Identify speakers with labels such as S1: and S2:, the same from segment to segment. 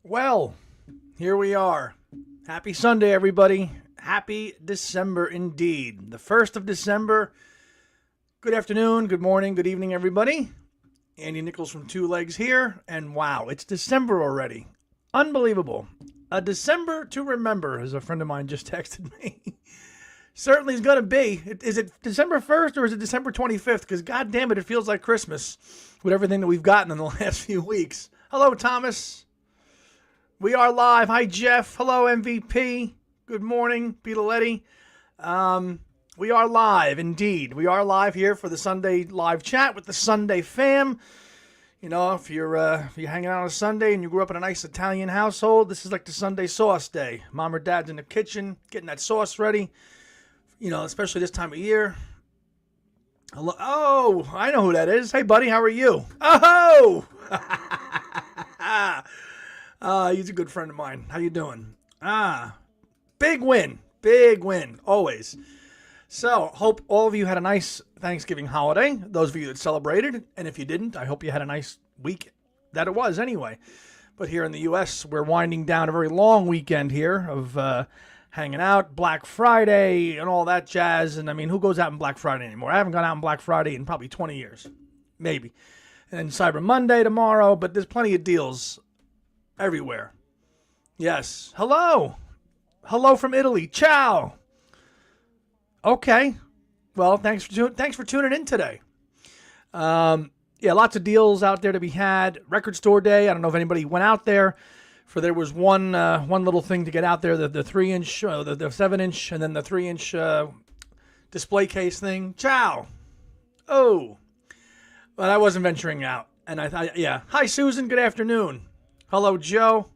S1: Well, here we are. Happy Sunday, everybody. Happy December indeed. The 1st of December. Good afternoon, good morning, good evening, everybody. Andy Nichols from Two Legs here. And wow, it's December already. Unbelievable. A December to remember, as a friend of mine just texted me. Certainly is going to be. Is it December 1st or is it December 25th? Because God damn it, it feels like Christmas with everything that we've gotten in the last few weeks. Hello, Thomas. We are live. Hi, Jeff. Hello, MVP. Good morning, Beatley. We are live, indeed. We are live here for the Sunday live chat with the Sunday fam. You know, if you're hanging out on a Sunday and you grew up in a nice Italian household, this is like the Sunday sauce day. Mom or dad's in the kitchen getting that sauce ready. You know, especially this time of year. Hello. Oh, I know who that is. Hey, buddy, how are you? Oh! He's a good friend of mine. How you doing? Big win. Big win. Always. So, hope all of you had a nice Thanksgiving holiday. Those of you that celebrated. And if you didn't, I hope you had a nice week that it was anyway. But here in the U.S., we're winding down a very long weekend here of hanging out, Black Friday, and all that jazz. And, I mean, who goes out on Black Friday anymore? I haven't gone out on Black Friday in probably 20 years. Maybe. And Cyber Monday tomorrow. But there's plenty of deals everywhere. Yes. Hello. Hello from Italy. Ciao. Okay. Well, thanks for tuning in today. Yeah, lots of deals out there to be had. Record store day. I don't know if anybody went out there. For there was one little thing to get out there, the 3-inch, the 7-inch, and then the 3-inch display case thing. Ciao. Oh. But I wasn't venturing out. And I thought, yeah. Hi, Susan. Good afternoon. Hello, Joe.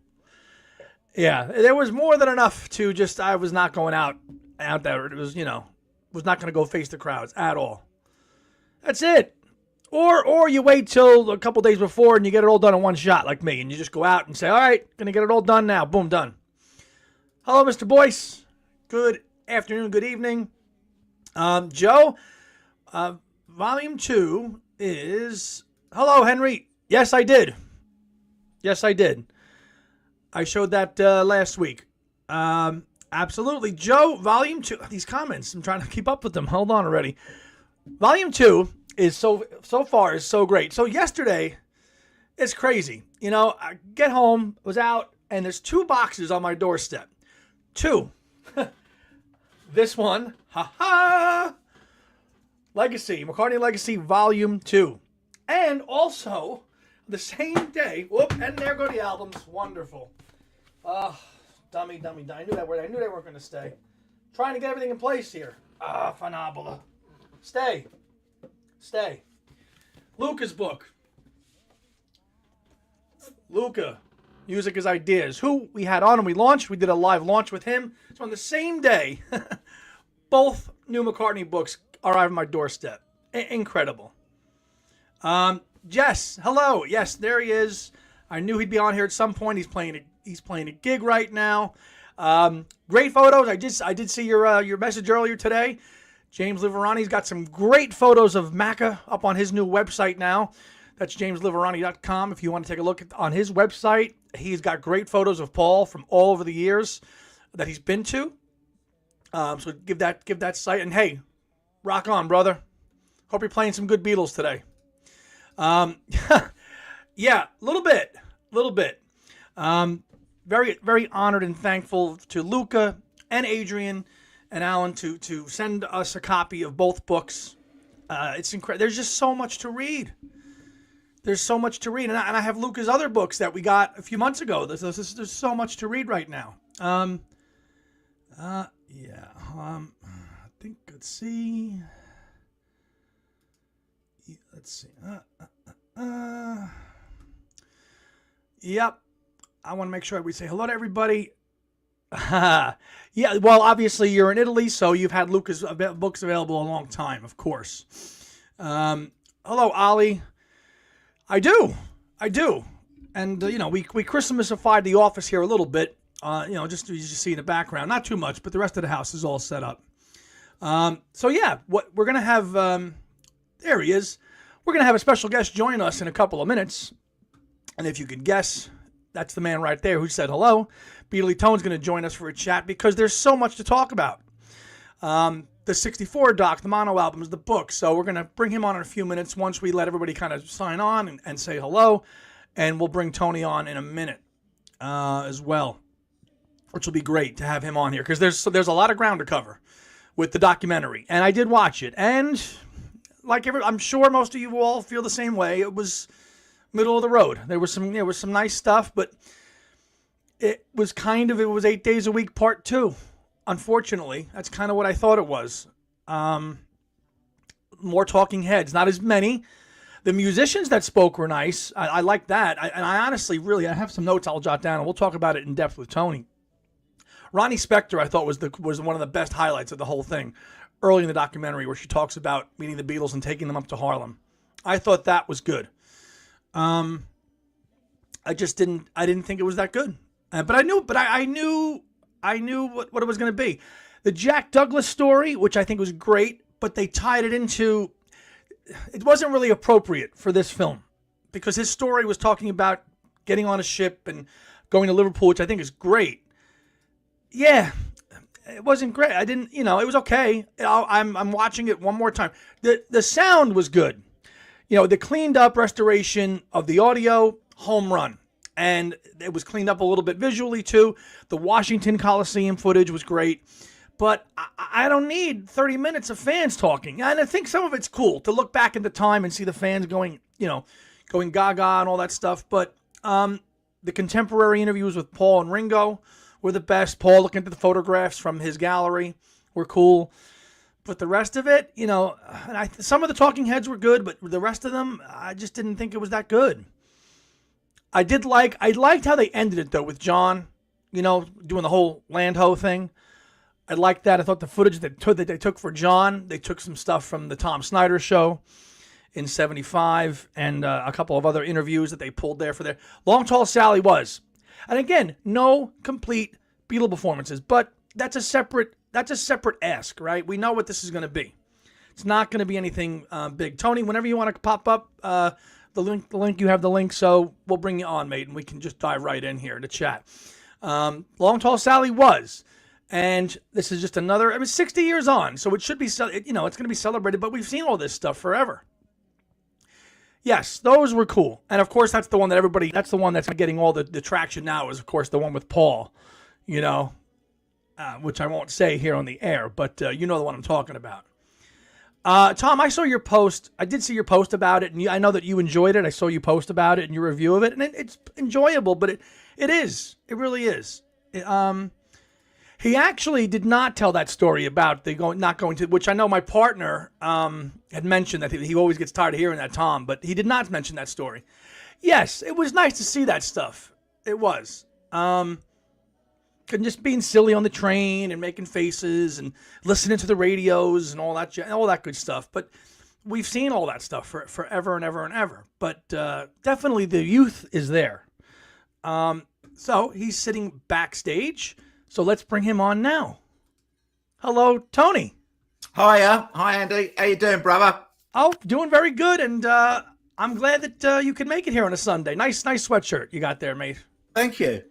S1: Yeah, there was more than enough to just, I was not going out there. It was, was not going to go face the crowds at all. That's it. Or you wait till a couple days before and you get it all done in one shot like me. And you just go out and say, all right, going to get it all done now. Boom, done. Hello, Mr. Boyce. Good afternoon, good evening. Joe, volume 2 is, hello, Henry. Yes, I did. Yes, I did. I showed that last week. Absolutely. Joe, volume 2. These comments, I'm trying to keep up with them. Hold on already. Volume 2 is so far is so great. So yesterday, it's crazy. I get home, was out, and there's 2 boxes on my doorstep. 2. This one, Legacy, McCartney Legacy Volume 2. And also, the same day, and there go the albums. Wonderful. Dummy. I knew that word. I knew they weren't going to stay. Trying to get everything in place here. Phenomenal. Stay. Luca's book. Luca. Music is Ideas. Who we had on and we launched. We did a live launch with him. So on the same day, both new McCartney books arrived at my doorstep. Incredible. Jess, hello. Yes, there he is. I knew he'd be on here at some point. He's playing a gig right now. Great photos. I did see your message earlier today. James Liverani's got some great photos of Macca up on his new website now. That's jamesliverani.com. If you want to take a look on his website, he's got great photos of Paul from all over the years that he's been to. So give that site, and hey, rock on, brother. Hope you're playing some good Beatles today. Yeah, a little bit. Very, very honored and thankful to Luca and Adrian and Alan to send us a copy of both books. It's incredible. There's just so much to read. There's so much to read. And I have Luca's other books that we got a few months ago. There's so much to read right now. I think, let's see. Yep. I want to make sure we say hello to everybody. Yeah, well, obviously you're in Italy, so you've had Luca's books available a long time, of course. Hello, Ollie. I do. And, we Christmasified the office here a little bit. Just you see in the background. Not too much, but the rest of the house is all set up. So, yeah, what we're going to have, there he is. We're going to have a special guest join us in a couple of minutes. And if you could guess That's the man right there who said hello. Beatley Tone's going to join us for a chat because there's so much to talk about. The 64 doc, the mono albums, the book. So we're going to bring him on in a few minutes once we let everybody kind of sign on and say hello. And we'll bring Tony on in a minute as well, which will be great to have him on here because there's a lot of ground to cover with the documentary. And I did watch it. And I'm sure most of you all feel the same way. It was middle of the road. There was some nice stuff, but it was 8 days a week part 2. Unfortunately, that's kind of what I thought it was. More talking heads, not as many. The musicians that spoke were nice. I like that. I honestly, really, I have some notes I'll jot down, and we'll talk about it in depth with Tony. Ronnie Spector, I thought, was one of the best highlights of the whole thing, early in the documentary, where she talks about meeting the Beatles and taking them up to Harlem. I thought that was good. I didn't think it was that good. But I knew what it was going to be. The Jack Douglas story, which I think was great, but they tied it into, it wasn't really appropriate for this film because his story was talking about getting on a ship and going to Liverpool, which I think is great. Yeah, it wasn't great. It was okay. I'm watching it one more time. The sound was good. The cleaned up restoration of the audio, home run. And it was cleaned up a little bit visually, too. The Washington Coliseum footage was great. But I don't need 30 minutes of fans talking. And I think some of it's cool to look back at the time and see the fans going gaga and all that stuff. But the contemporary interviews with Paul and Ringo were the best. Paul looking at the photographs from his gallery were cool. But the rest of it, some of the talking heads were good, but the rest of them, I just didn't think it was that good. I liked how they ended it, though, with John, doing the whole land ho thing. I liked that. I thought the footage that they took for John, they took some stuff from the Tom Snyder show in 75 and a couple of other interviews that they pulled there for their Long Tall Sally was. And again, no complete Beatle performances, but that's a separate ask, right? We know what this is going to be. It's not going to be anything big. Tony, whenever you want to pop up, the link, you have the link, so we'll bring you on, mate, and we can just dive right in here to chat. Long Tall Sally was, and this is just another, 60 years on, so it should be, it's going to be celebrated, but we've seen all this stuff forever. Yes, those were cool. And of course, that's the one that's getting all the traction now is, of course, the one with Paul, which I won't say here on the air, but you know the one I'm talking about. Tom, I saw your post. I did see your post about it, and I know that you enjoyed it. I saw you post about it and your review of it, and it's enjoyable, but it is. It really is. He actually did not tell that story about not going to, which I know my partner had mentioned that he always gets tired of hearing that, Tom, but he did not mention that story. Yes, it was nice to see that stuff. It was. Just being silly on the train and making faces and listening to the radios and all that good stuff. But we've seen all that stuff for forever and ever and ever. But definitely the youth is there. So he's sitting backstage. So let's bring him on now. Hello, Tony.
S2: Hiya. Hi, Andy. How you doing, brother?
S1: Oh, doing very good. And I'm glad that you could make it here on a Sunday. Nice sweatshirt you got there, mate.
S2: Thank you.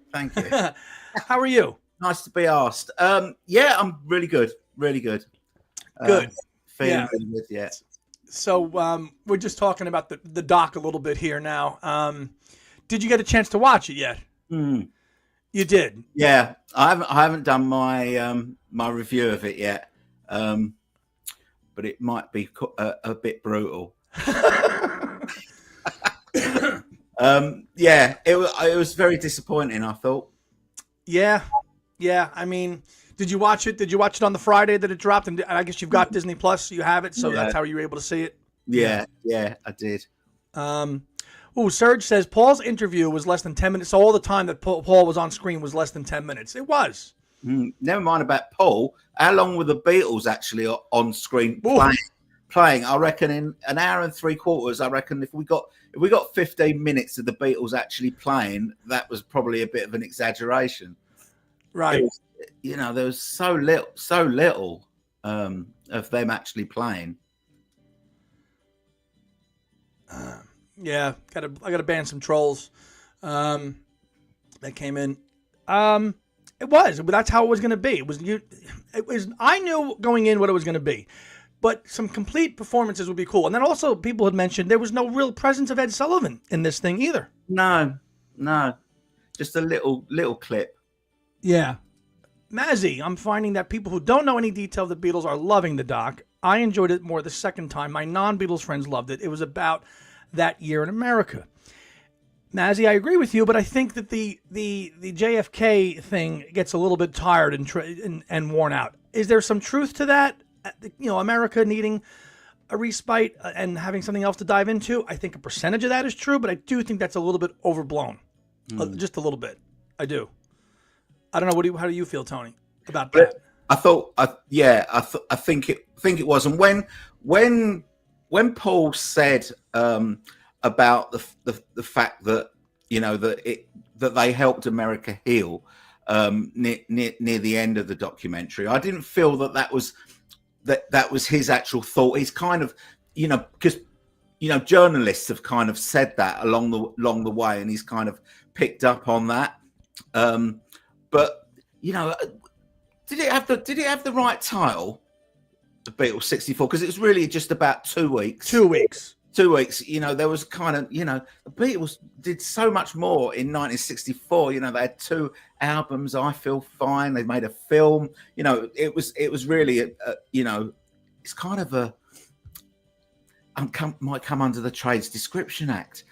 S1: How are you?
S2: Nice to be asked. Yeah, I'm really good. Really good.
S1: Good.
S2: Feeling really good, yeah.
S1: So we're just talking about the doc a little bit here now. Did you get a chance to watch it yet? You did?
S2: Yeah, I haven't done my my review of it yet, but it might be a bit brutal. Yeah, it was very disappointing, I thought.
S1: Yeah. Did you watch it? Did you watch it on the Friday that it dropped? And I guess you've got Disney Plus, so you have it. So that's how you were able to see it.
S2: Yeah, I did.
S1: Serge says Paul's interview was less than 10 minutes. So all the time that Paul was on screen was less than 10 minutes. It was.
S2: Never mind about Paul. How long were the Beatles actually on screen playing? I reckon in an hour and 3/4. I reckon if we got 15 minutes of the Beatles actually playing, that was probably a bit of an exaggeration.
S1: Right.
S2: Was, there was so little of them actually playing.
S1: Yeah, I gotta ban some trolls. that came in. It was. That's how it was going to be. It was. I knew going in what it was going to be, but some complete performances would be cool. And then also, people had mentioned there was no real presence of Ed Sullivan in this thing either.
S2: No, just a little clip.
S1: Yeah, Mazzy, I'm finding that people who don't know any detail of the Beatles are loving the doc. I enjoyed it more the second time. My non-Beatles friends loved it. It was about that year in America. Mazzy, I agree with you, but I think that the JFK thing gets a little bit tired and worn out. Is there some truth to that? America needing a respite and having something else to dive into. I think a percentage of that is true, but I do think that's a little bit overblown, just a little bit. I do. I don't know. How do you feel, Tony, about that?
S2: I think it was. And when Paul said about the fact that that they helped America heal near the end of the documentary, I didn't feel that was his actual thought. He's kind of because journalists have kind of said that along the way, and he's kind of picked up on that. But did it have the right title, the Beatles 64? Because it was really just about 2 weeks.
S1: 2 weeks.
S2: 2 weeks. There was kind of the Beatles did so much more in 1964. They had 2 albums. I Feel Fine. They made a film. It was really it's kind of a might come under the Trades Description Act.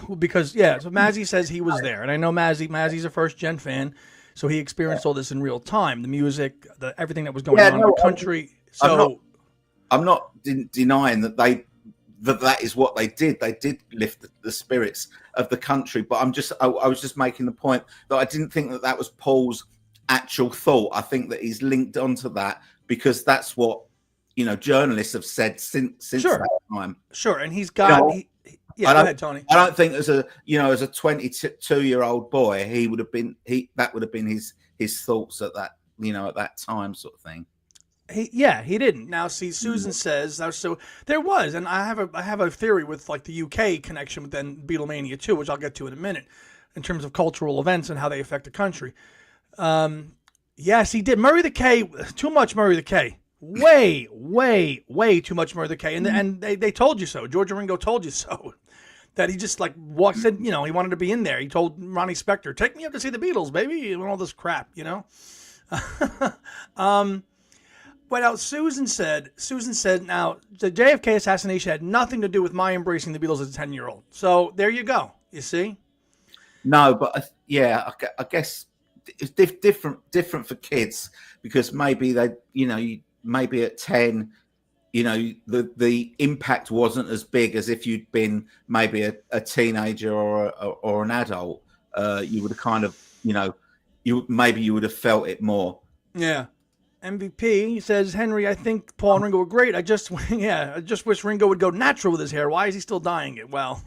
S1: Well, because so Mazzy says he was there, and I know Mazzy's a first gen fan. So he experienced all this in real time, the music, everything that was going on in the country.
S2: I'm not denying that that is what they did. They did lift the spirits of the country. But I was just making the point that I didn't think that was Paul's actual thought. I think that he's linked onto that because that's what journalists have said since that time.
S1: Sure, and he's got. Go ahead, Tony.
S2: I don't think as a 22-year-old boy, that would have been his thoughts at that time, sort of thing.
S1: He didn't. Now, see, Susan says so. There was, and I have a theory with like the UK connection with then Beatlemania too, which I'll get to in a minute, in terms of cultural events and how they affect the country. Yes, he did. Murray the K, too much Murray the K. Way too much Murray the K. And they told you so. George and Ringo told you so. That he just said, he wanted to be in there. He told Ronnie Spector, take me up to see the Beatles, baby, and all this crap, But now Susan said, now the JFK assassination had nothing to do with my embracing the Beatles as a 10-year-old. So there you go. You see? No,
S2: but I guess it's different for kids because maybe they, maybe at 10, the impact wasn't as big as if you'd been maybe a teenager or an adult. You would have kind of, you would have felt it more.
S1: Yeah. MVP says, Henry, I think Paul and Ringo were great. I just wish Ringo would go natural with his hair. Why is he still dyeing it? Well,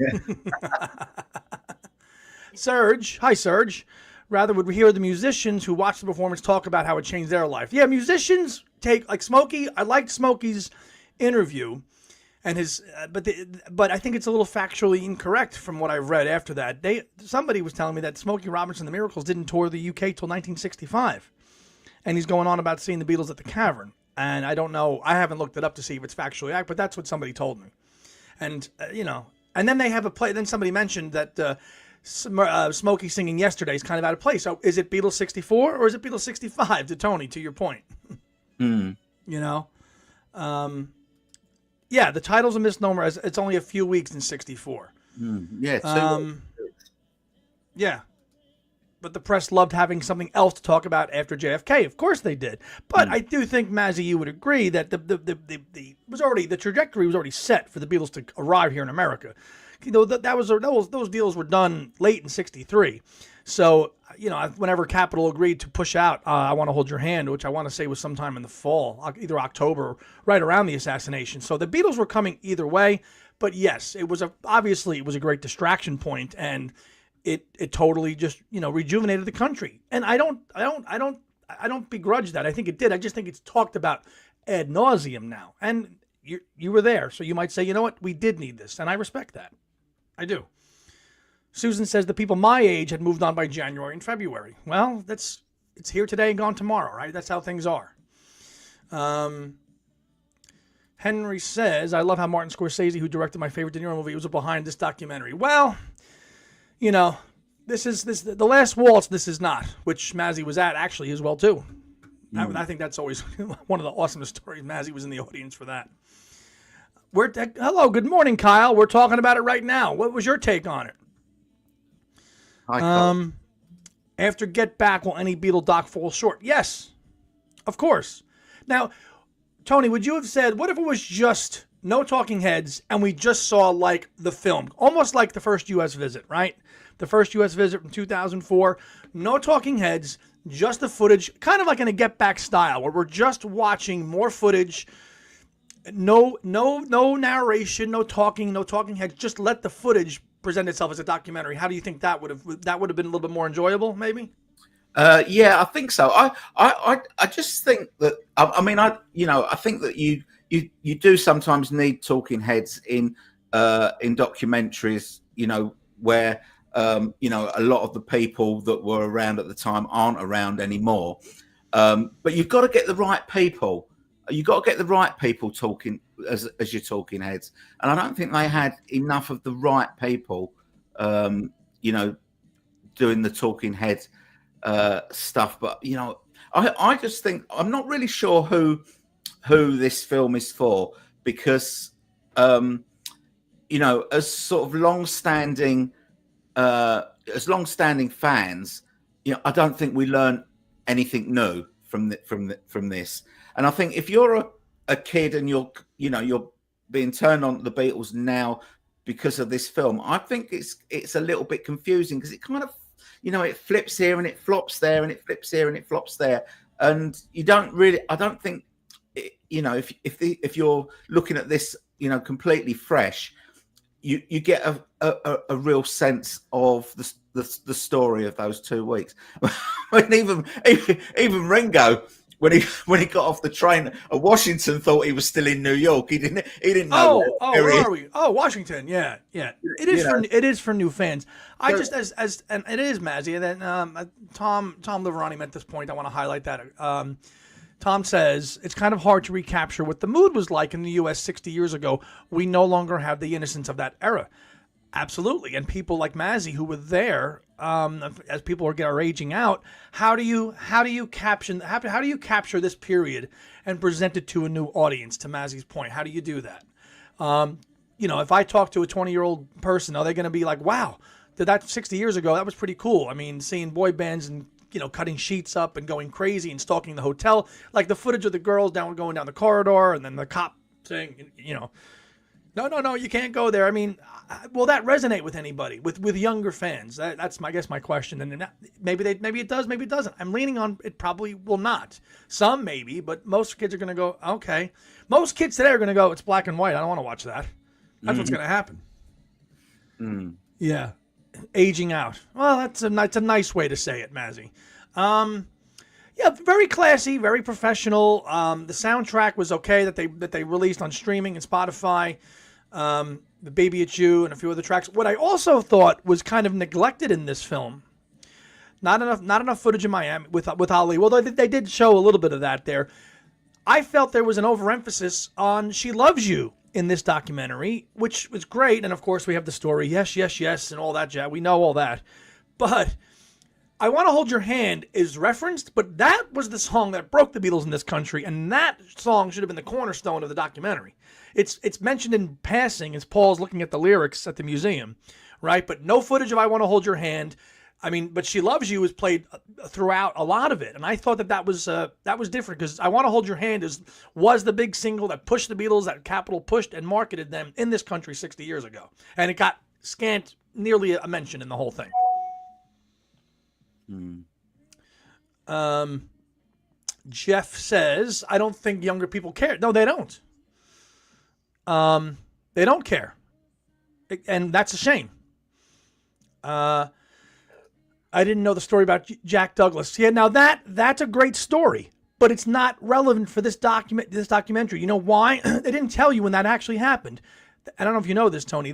S1: Serge, hi Serge. Rather would we hear the musicians who watched the performance talk about how it changed their life. Yeah, musicians take like Smokey. I liked Smokey's interview, and his, but I think it's a little factually incorrect from what I've read after that. Somebody was telling me that Smokey Robinson and the Miracles didn't tour the UK till 1965, and he's going on about seeing the Beatles at the Cavern. And I don't know. I haven't looked it up to see if it's factually accurate, but that's what somebody told me. And and then they have a play. Then somebody mentioned that. Smokey singing Yesterday is kind of out of place. So is it Beatles 64 or is it Beatles 65 to Tony, to your point? Yeah, the title's a misnomer as it's only a few weeks in 64. Yeah. But the press loved having something else to talk about after JFK. Of course they did. But I do think, Mazzy, you would agree that the trajectory was already set for the Beatles to arrive here in America. Those deals were done late in 63. So, whenever Capitol agreed to push out I Want to Hold Your Hand, which I want to say was sometime in the fall, either October, right around the assassination. So the Beatles were coming either way. But yes, obviously it was a great distraction point, and it totally just, rejuvenated the country. And I don't begrudge that. I think it did. I just think it's talked about ad nauseum now. And you were there, so you might say, you know what, we did need this, and I respect that. I do. Susan says the people my age had moved on by January and February. Well, it's here today and gone tomorrow, right? That's how things are. Henry says, I love how Martin Scorsese, who directed my favorite De Niro movie, was behind this documentary. Well, you know, the Last Waltz, this is not, which Mazzy was at actually as well, too. I think that's always one of the awesomest stories. Mazzy was in the audience for that. Hello, good morning, Kyle. We're talking about it right now. What was your take on it?
S2: Hi, Kyle.
S1: After Get Back, will any Beatle doc fall short? Yes, of course. Now, Tony, would you have said, what if it was just no talking heads and we just saw like the film, almost like the first U.S. visit, right? The first U.S. visit from 2004, no talking heads, just the footage, kind of like in a Get Back style, where we're just watching more footage, no narration, no talking heads, just let the footage present itself as a documentary. How do you think that would have been a little bit more enjoyable, maybe?
S2: Yeah, I think so. I just think that I think that you do sometimes need talking heads in documentaries, where a lot of the people that were around at the time aren't around anymore. But you've got to get the right people. You've got to get the right people talking as your talking heads. And I don't think they had enough of the right people, doing the talking head stuff. But, I just think I'm not really sure who this film is for, because, as sort of long-standing fans, I don't think we learn anything new from this. And I think if you're a kid and you're being turned on to the Beatles now because of this film, I think it's a little bit confusing, because it kind of, it flips here and it flops there, and it flips here and it flops there, and you don't really. I don't think, if you're looking at this, completely fresh, you get a real sense of the story of those 2 weeks. I mean, even Ringo, when he got off the train at Washington, thought he was still in New York. He didn't know.
S1: Where are we? Oh, Washington. Yeah. It is for new fans. I just and it is Mazzy. And then Tom Liverani meant this point. I want to highlight that. Tom says it's kind of hard to recapture what the mood was like in the U.S. 60 years ago. We no longer have the innocence of that era. Absolutely. And people like Mazzy who were there, as people are aging out, how do you capture this period and present it to a new audience? To Mazzy's point, how do you do that? If I talk to a 20-year-old person, are they going to be like, wow, did that 60 years ago? That was pretty cool. I mean, seeing boy bands and cutting sheets up and going crazy and stalking the hotel, like the footage of the girls going down the corridor, and then the cop saying, no, you can't go there. I mean, will that resonate with anybody, with younger fans? That's my question. And maybe it does, maybe it doesn't. I'm leaning on it probably will not. Some maybe, but most kids are going to go, okay. Most kids today are going to go, it's black and white. I don't want to watch that. That's what's going to happen. Yeah. Aging out. Well, that's a nice way to say it, Mazzy. Yeah, very classy, very professional. The soundtrack was okay that they released on streaming and Spotify. The Baby It's You and a few other tracks. What I also thought was kind of neglected in this film, not enough footage in Miami with Ali. Well, they did show a little bit of that there. I felt there was an overemphasis on She Loves You in this documentary, which was great. And of course we have the story, yes, yes, yes, and all that jazz. We know all that. But I Want to Hold Your Hand is referenced, but that was the song that broke the Beatles in this country, and that song should have been the cornerstone of the documentary. It's mentioned in passing as Paul's looking at the lyrics at the museum, right? But no footage of I Want to Hold Your Hand. I mean, but She Loves You was played throughout a lot of it, and I thought that was different, because I Want to Hold Your Hand was the big single that pushed the Beatles, that Capitol pushed and marketed them in this country 60 years ago, and it got scant nearly a mention in the whole thing. Jeff says, I don't think younger people care. No, they don't. They don't care, and that's a shame. I didn't know the story about Jack Douglas. Yeah, now that's a great story, but it's not relevant for this documentary. You know why? They didn't tell you when that actually happened. I don't know if you know this, Tony.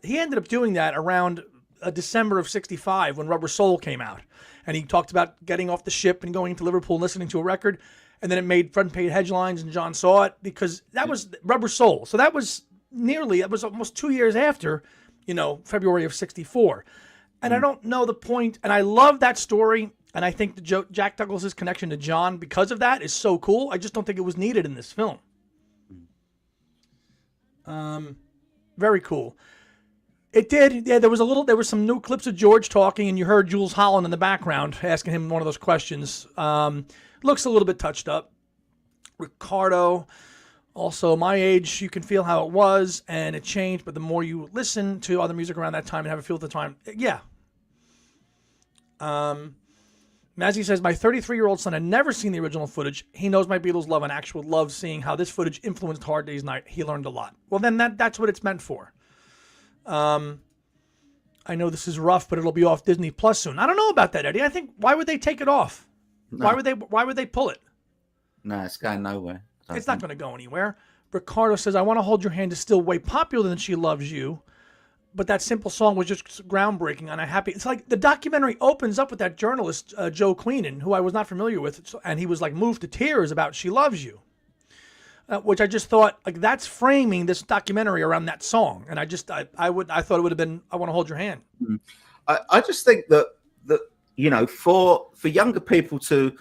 S1: He ended up doing that around December of '65 when Rubber Soul came out, and he talked about getting off the ship and going to Liverpool and listening to a record, and then it made front page headlines, and John saw it because that was Rubber Soul. So that was almost 2 years after, February of '64. And I don't know the point, and I love that story, and I think Jack Douglas's connection to John because of that is so cool. I just don't think it was needed in this film. Very cool. It did. Yeah, there was some new clips of George talking, and you heard Jules Holland in the background asking him one of those questions. Looks a little bit touched up. Ricardo, also my age, you can feel how it was, and it changed, but the more you listen to other music around that time and have a feel at the time, yeah. Mazzy says, my 33-year-old son had never seen the original footage. He knows my Beatles love and actually loved seeing how this footage influenced Hard Day's Night. He learned a lot. Well, then that's what it's meant for. I know this is rough, but it'll be off Disney Plus soon. I don't know about that, Eddie. I think, why would they take it off? No. Why would they pull it?
S2: No, it's going nowhere.
S1: It's not going to go anywhere. Ricardo says, I Want to Hold Your Hand is still way popular than She Loves You, but that simple song was just groundbreaking, and I'm happy. It's like the documentary opens up with that journalist, Joe Queenan, who I was not familiar with, and he was like moved to tears about She Loves You, which I just thought, like, that's framing this documentary around that song, and I thought it would have been I Want to Hold Your Hand.
S2: I just think that for younger people to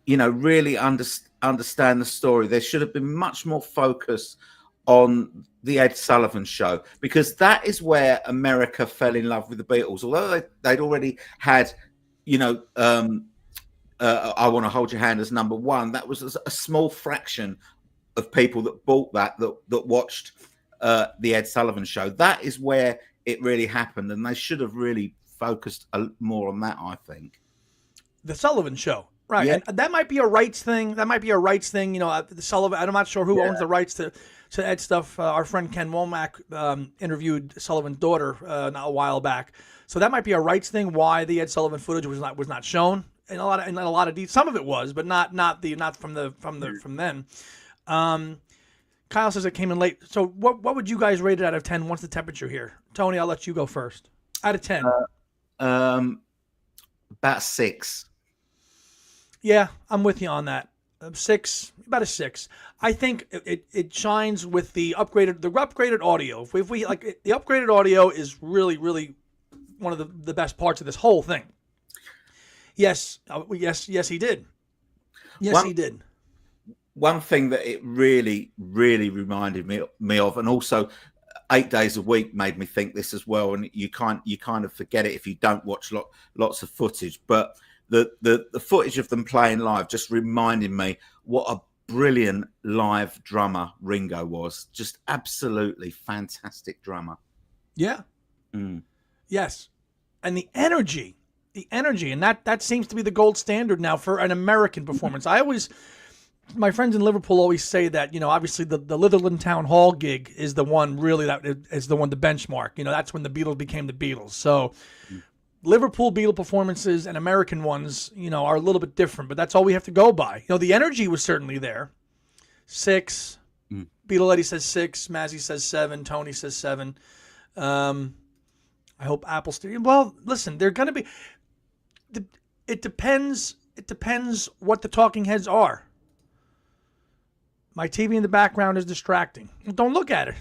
S2: really understand the story, there should have been much more focus on the Ed Sullivan Show, because that is where America fell in love with the Beatles. Although they'd already had, I Want to Hold Your Hand as number one, that was a small fraction of people that bought that watched the Ed Sullivan Show. That is where it really happened, and they should have really focused more on that, I think.
S1: The Sullivan Show. Right,
S2: yeah.
S1: And that might be a rights thing. The Sullivan. I'm not sure who owns the rights to Ed stuff. Our friend Ken Womack interviewed Sullivan's daughter not a while back, so that might be a rights thing. Why the Ed Sullivan footage was not shown in a lot of detail. Some of it was, but not from then. Kyle says it came in late. So what would you guys rate it out of 10? What's the temperature here? Tony, I'll let you go first. Out of 10,
S2: about 6.
S1: Yeah, I'm with you on that. 6, about a 6. I think it shines with the upgraded audio. If we like, the upgraded audio is really, really one of the best parts of this whole thing. Yes, he did. Yes, he did.
S2: One thing that it really, really reminded me of, and also 8 Days a Week made me think this as well. And you kind of forget it if you don't watch lots of footage, but the footage of them playing live just reminded me what a brilliant live drummer Ringo was. Just absolutely fantastic drummer. Yeah.
S1: Yes. And the energy, and that seems to be the gold standard now for an American performance. My friends in Liverpool always say that, obviously the Litherland Town Hall gig is the one really that is the one to benchmark. That's when the Beatles became the Beatles. So Liverpool Beatle performances and American ones, are a little bit different, but that's all we have to go by. The energy was certainly there. 6. Beatle Eddie says 6. Mazzy says 7. Tony says 7. I hope Apple Studio. Well, listen, they're going to be. It depends. It depends what the talking heads are. My TV in the background is distracting. Don't look at it.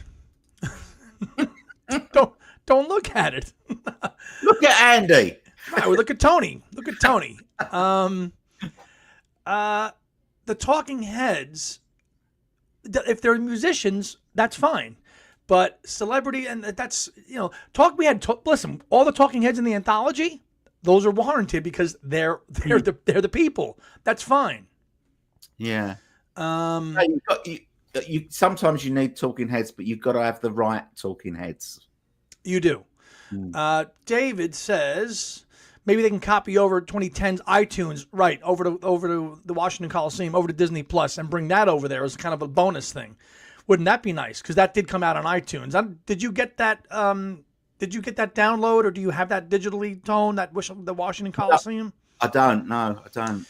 S1: Don't look at it.
S2: Look at Andy.
S1: Right, well, look at Tony. Look at Tony. The talking heads, if they're musicians, that's fine. But celebrity, and that's, listen, all the talking heads in the anthology, those are warranted because they're the people. That's fine.
S2: Yeah. Sometimes you need talking heads, but you've got to have the right talking heads.
S1: You do. David says maybe they can copy over 2010's iTunes over to the Washington Coliseum, over to Disney Plus, and bring that over there as kind of a bonus thing. Wouldn't that be nice? Because that did come out on iTunes. Did you get that? Did you get that download, or do you have that digitally, Tone? The Washington Coliseum?
S2: I don't. No, I don't.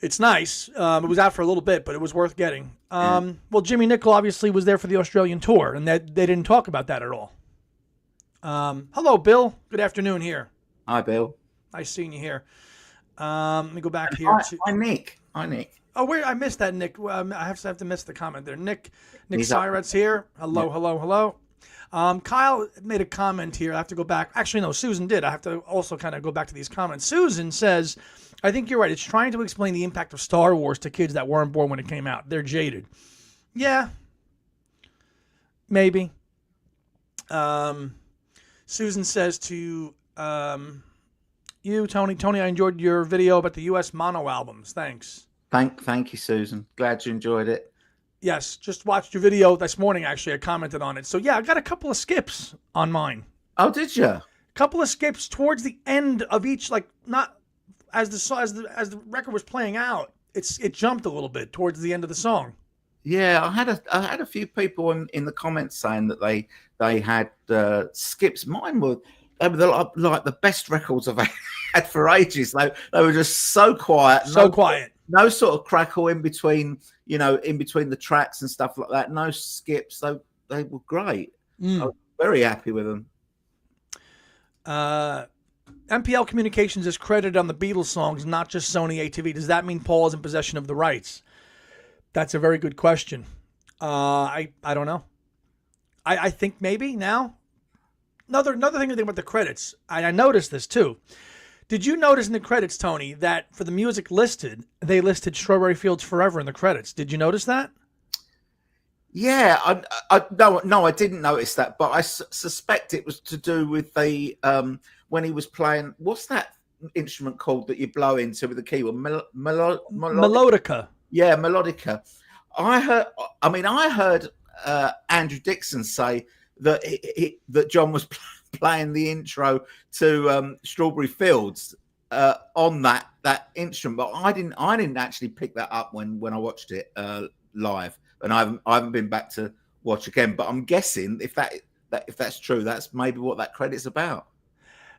S1: It's nice. It was out for a little bit, but it was worth getting. Well, Jimmy Nicol obviously was there for the Australian tour, and they didn't talk about that at all. Hello, Bill. Good afternoon here.
S2: Hi, Bill.
S1: Nice seeing you here. Let me go back
S2: And
S1: here
S2: hi,
S1: to.
S2: hi, Nick. Hi, Nick.
S1: Oh, where I missed that, Nick. I have to miss the comment there. Nick
S2: He's up.
S1: Syret's here. Hello,
S2: Yeah.
S1: hello, hello. Kyle made a comment here. I have to go back. Actually, no, Susan did. I have to also kind of go back to these comments. Susan says, I think you're right. It's trying to explain the impact of Star Wars to kids that weren't born when it came out. They're jaded. Yeah, maybe. Susan says to you, Tony, I enjoyed your video about the U.S. mono albums. Thanks.
S2: Thank you, Susan. Glad you enjoyed it.
S1: Yes, just watched your video this morning, actually. I commented on it. So, yeah, I got a couple of skips on mine.
S2: Oh, did you?
S1: Couple of skips towards the end of each, like, not as the record was playing out. It jumped a little bit towards the end of the song.
S2: Yeah, I had a few people in the comments saying that they had skips. Mine were like the best records I've had for ages. They were just so quiet,
S1: Quiet.
S2: No sort of crackle in between, in between the tracks and stuff like that. No skips. They were great. I was very happy with them.
S1: MPL Communications is credited on the Beatles songs, not just Sony ATV. Does that mean Paul is in possession of the rights? That's a very good question. I don't know. I think maybe now. Another thing to think about the credits. I noticed this too. Did you notice in the credits, Tony, that for the music listed, they listed Strawberry Fields Forever in the credits? Did you notice that?
S2: Yeah, no, I didn't notice that, but I suspect it was to do with the when he was playing. What's that instrument called that you blow into with the keyboard?
S1: Melodica.
S2: Yeah, melodica. I heard Andrew Dixon say that that John was playing the intro to Strawberry Fields on that instrument, but I didn't actually pick that up when I watched it live, and I haven't been back to watch again. But I'm guessing if that's true, that's maybe what that credit's about.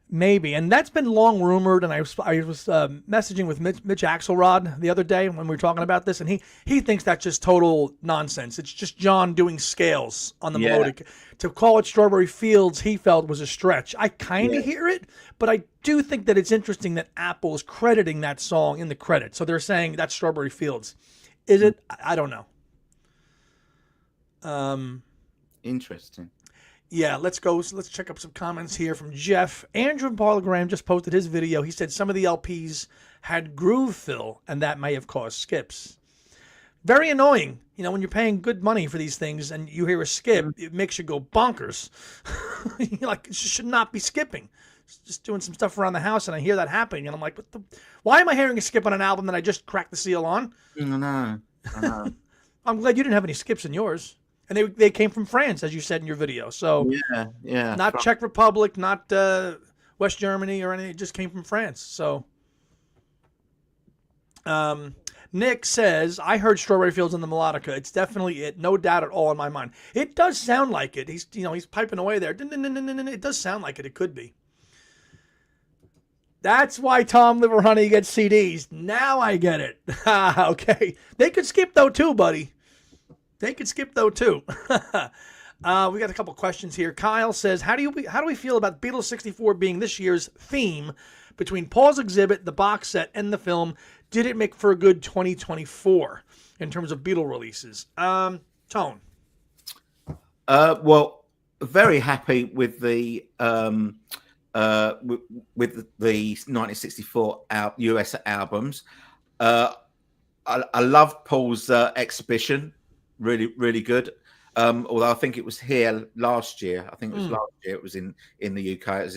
S1: Maybe, and that's been long rumored. And I was messaging with Mitch Axelrod the other day when we were talking about this, and he thinks that's just total nonsense. It's just John doing scales on the melodic. To call it Strawberry Fields, he felt was a stretch. I kind of hear it, but I do think that it's interesting that Apple is crediting that song in the credits. So they're saying that's Strawberry Fields. Is it? I don't know.
S2: Interesting.
S1: Yeah, let's go. Let's check up some comments here from Jeff. Andrew Barlogram just posted his video. He said some of the LPs had groove fill, and that may have caused skips. Very annoying. When you're paying good money for these things and you hear a skip, it makes you go bonkers. Like, it should not be skipping. Just doing some stuff around the house, and I hear that happening, and I'm like, why am I hearing a skip on an album that I just cracked the seal on?
S2: I know.
S1: I'm glad you didn't have any skips in yours. And they came from France, as you said in your video. So
S2: yeah.
S1: Not Czech Republic, not West Germany or anything. It just came from France. So Nick says, I heard Strawberry Fields in the melodica. It's definitely it. No doubt at all in my mind. It does sound like it. He's piping away there. It does sound like it. It could be. That's why Tom Liverhoney gets CDs. Now I get it. Okay. They could skip though too, buddy. They could skip though too. We got a couple questions here. Kyle says, "How do we feel about Beatles 64 being this year's theme between Paul's exhibit, the box set, and the film? Did it make for a good 2024 in terms of Beatle releases?" Tone.
S2: Well, very happy with the with the 1964 US albums. I loved Paul's exhibition. Really, really good. Although I think it was here last year. I think it was last year. It was in the UK.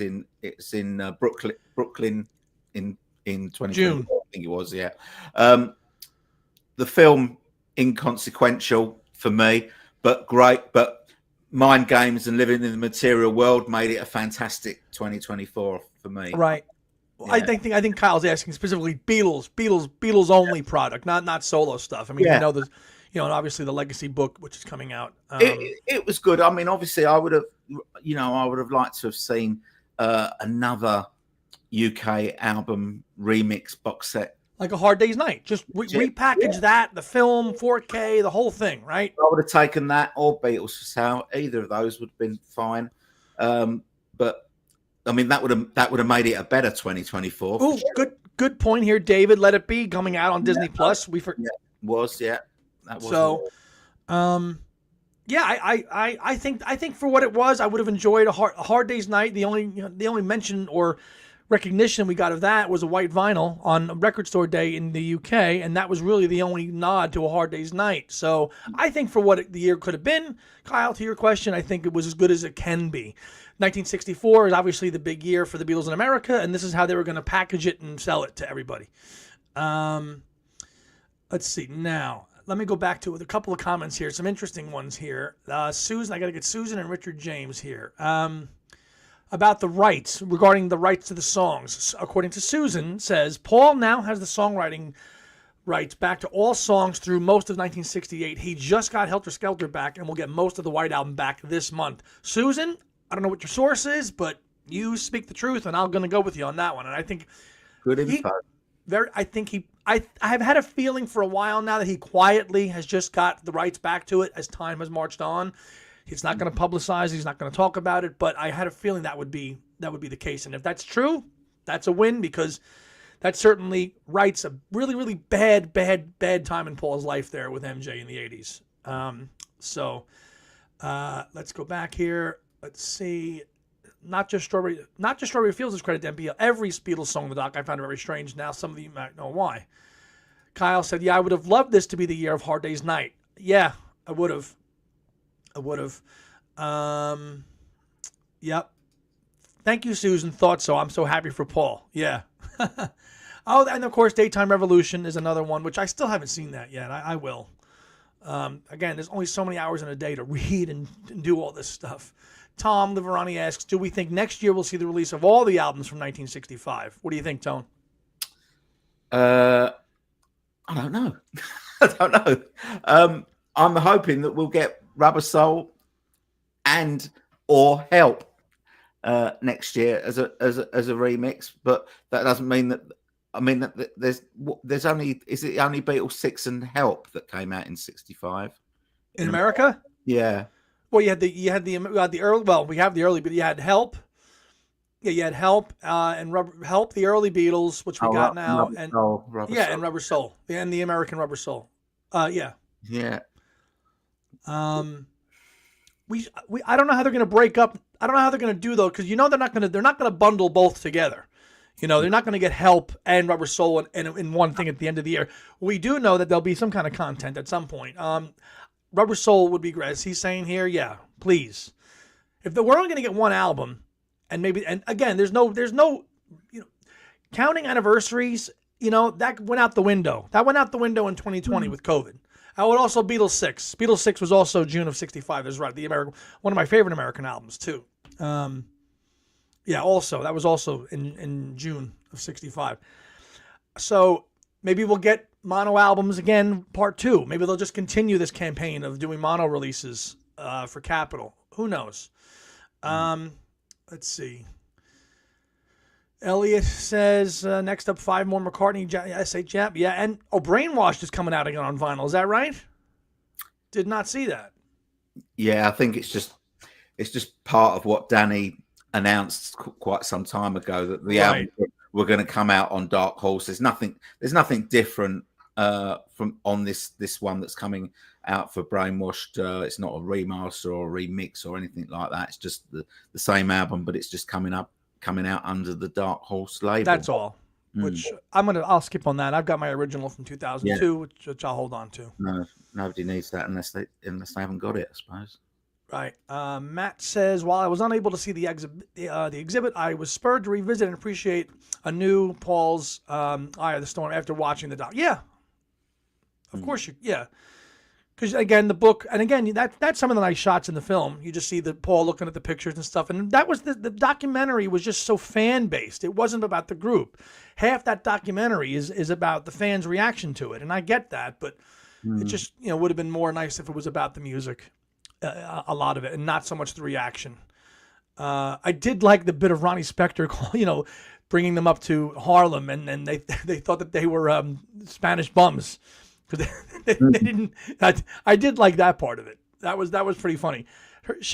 S2: It's in Brooklyn in 2020.
S1: June.
S2: I think it was. Yeah. The film inconsequential for me, but great. But Mind Games and Living in the Material World made it a fantastic 2024 for me.
S1: Right. Yeah. I think Kyle's asking specifically Beatles only product, not solo stuff. I mean, there's. And obviously the Legacy book, which is coming out.
S2: It was good. I mean, obviously, I would have liked to have seen another UK album remix box set,
S1: like A Hard Day's Night. Just repackage that, the film, 4K, the whole thing, right?
S2: I would have taken that or Beatles for Sale. Either of those would have been fine. but I mean that would have made it a better 2024.
S1: Oh, good point here, David. Let It Be coming out on Disney Plus.
S2: That was.
S1: So, yeah, I think for what it was, I would have enjoyed a Hard Day's Night. The only mention or recognition we got of that was a white vinyl on Record Store Day in the UK, and that was really the only nod to a Hard Day's Night. So I think for what the year could have been, Kyle, to your question, I think it was as good as it can be. 1964 is obviously the big year for the Beatles in America, and this is how they were going to package it and sell it to everybody. Let's see. Now, let me go back to a couple of comments here, some interesting ones here. Susan, I got to get Susan and Richard James here. About the rights, regarding the rights to the songs. According to Susan, says, Paul now has the songwriting rights back to all songs through most of 1968. He just got Helter Skelter back, and will get most of the White Album back this month. Susan, I don't know what your source is, but you speak the truth, and I'm going to go with you on that one. And I think
S2: good info.
S1: I have had a feeling for a while now that he quietly has just got the rights back to it as time has marched on. He's not going to publicize. He's not going to talk about it. But I had a feeling that would be the case. And if that's true, that's a win, because that certainly rights a really, really bad time in Paul's life there with MJ in the 80s. Let's go back here. Let's see. Not just Strawberry Fields is credit to MPL. Every Beatles song in the doc I found very strange. Now some of you might know why. Kyle said, yeah, I would have loved this to be the year of Hard Day's Night. Yeah, I would have. Yep. Thank you, Susan. Thought so. I'm so happy for Paul. Yeah. Oh, and of course, Daytime Revolution is another one, which I still haven't seen that yet. I will. Again, there's only so many hours in a day to read and do all this stuff. Tom Liverani asks, do we think next year we'll see the release of all the albums from 1965? What do you think, Tone?
S2: I don't know. I don't know. I'm hoping that we'll get Rubber Soul and or Help next year as a remix, but that doesn't mean that. I mean that there's only Beatles 6 and Help that came out in 65
S1: in America.
S2: Yeah.
S1: Well, you had the early. Well, we have the early, but you had Help. Yeah, you had Help and Help, the early Beatles, which we got now, and
S2: Rubber Soul.
S1: and Rubber Soul, and the American Rubber Soul. Yeah.
S2: Yeah.
S1: I don't know how they're going to break up. I don't know how they're going to do though, because they're not going to bundle both together. They're not going to get Help and Rubber Soul in one thing at the end of the year. We do know that there'll be some kind of content at some point. Rubber Soul would be great. As he's saying here, yeah, please. If we're only going to get one album, and again, there's no, counting anniversaries, that went out the window. That went out the window in 2020 with COVID. I would also Beatles 6. Beatles 6 was also June of 65. That's right. One of my favorite American albums too. Yeah, also that was also in June of 65. So maybe we'll get mono albums again, part 2. Maybe they'll just continue this campaign of doing mono releases for Capitol. Who knows? Let's see. Elliot says, next up, 5 more McCartney S.H. Jap. Yeah, and Brainwashed is coming out again on vinyl. Is that right? Did not see that.
S2: Yeah, I think it's just part of what Danny announced quite some time ago, that the album were going to come out on Dark Horse. There's nothing different from on this one that's coming out for Brainwashed. It's not a remaster or a remix or anything like that. It's just the same album, but it's just coming out under the Dark Horse label.
S1: That's all. Which I'll skip on that. I've got my original from 2002, which I'll hold on to.
S2: No, nobody needs that unless they haven't got it, I suppose.
S1: Right. Matt says, while I was unable to see the exhibit, I was spurred to revisit and appreciate a new Paul's Eye of the Storm after watching the doc. Yeah. Of course yeah. Because again, the book, and again, that's some of the nice shots in the film. You just see the Paul looking at the pictures and stuff, and that was the documentary was just so fan based. It wasn't about the group. Half that documentary is about the fans' reaction to it, and I get that, but it just would have been more nice if it was about the music, a lot of it, and not so much the reaction. I did like the bit of Ronnie Spector, bringing them up to Harlem, and they thought that they were Spanish bums. They didn't. I did like that part of it. That was pretty funny.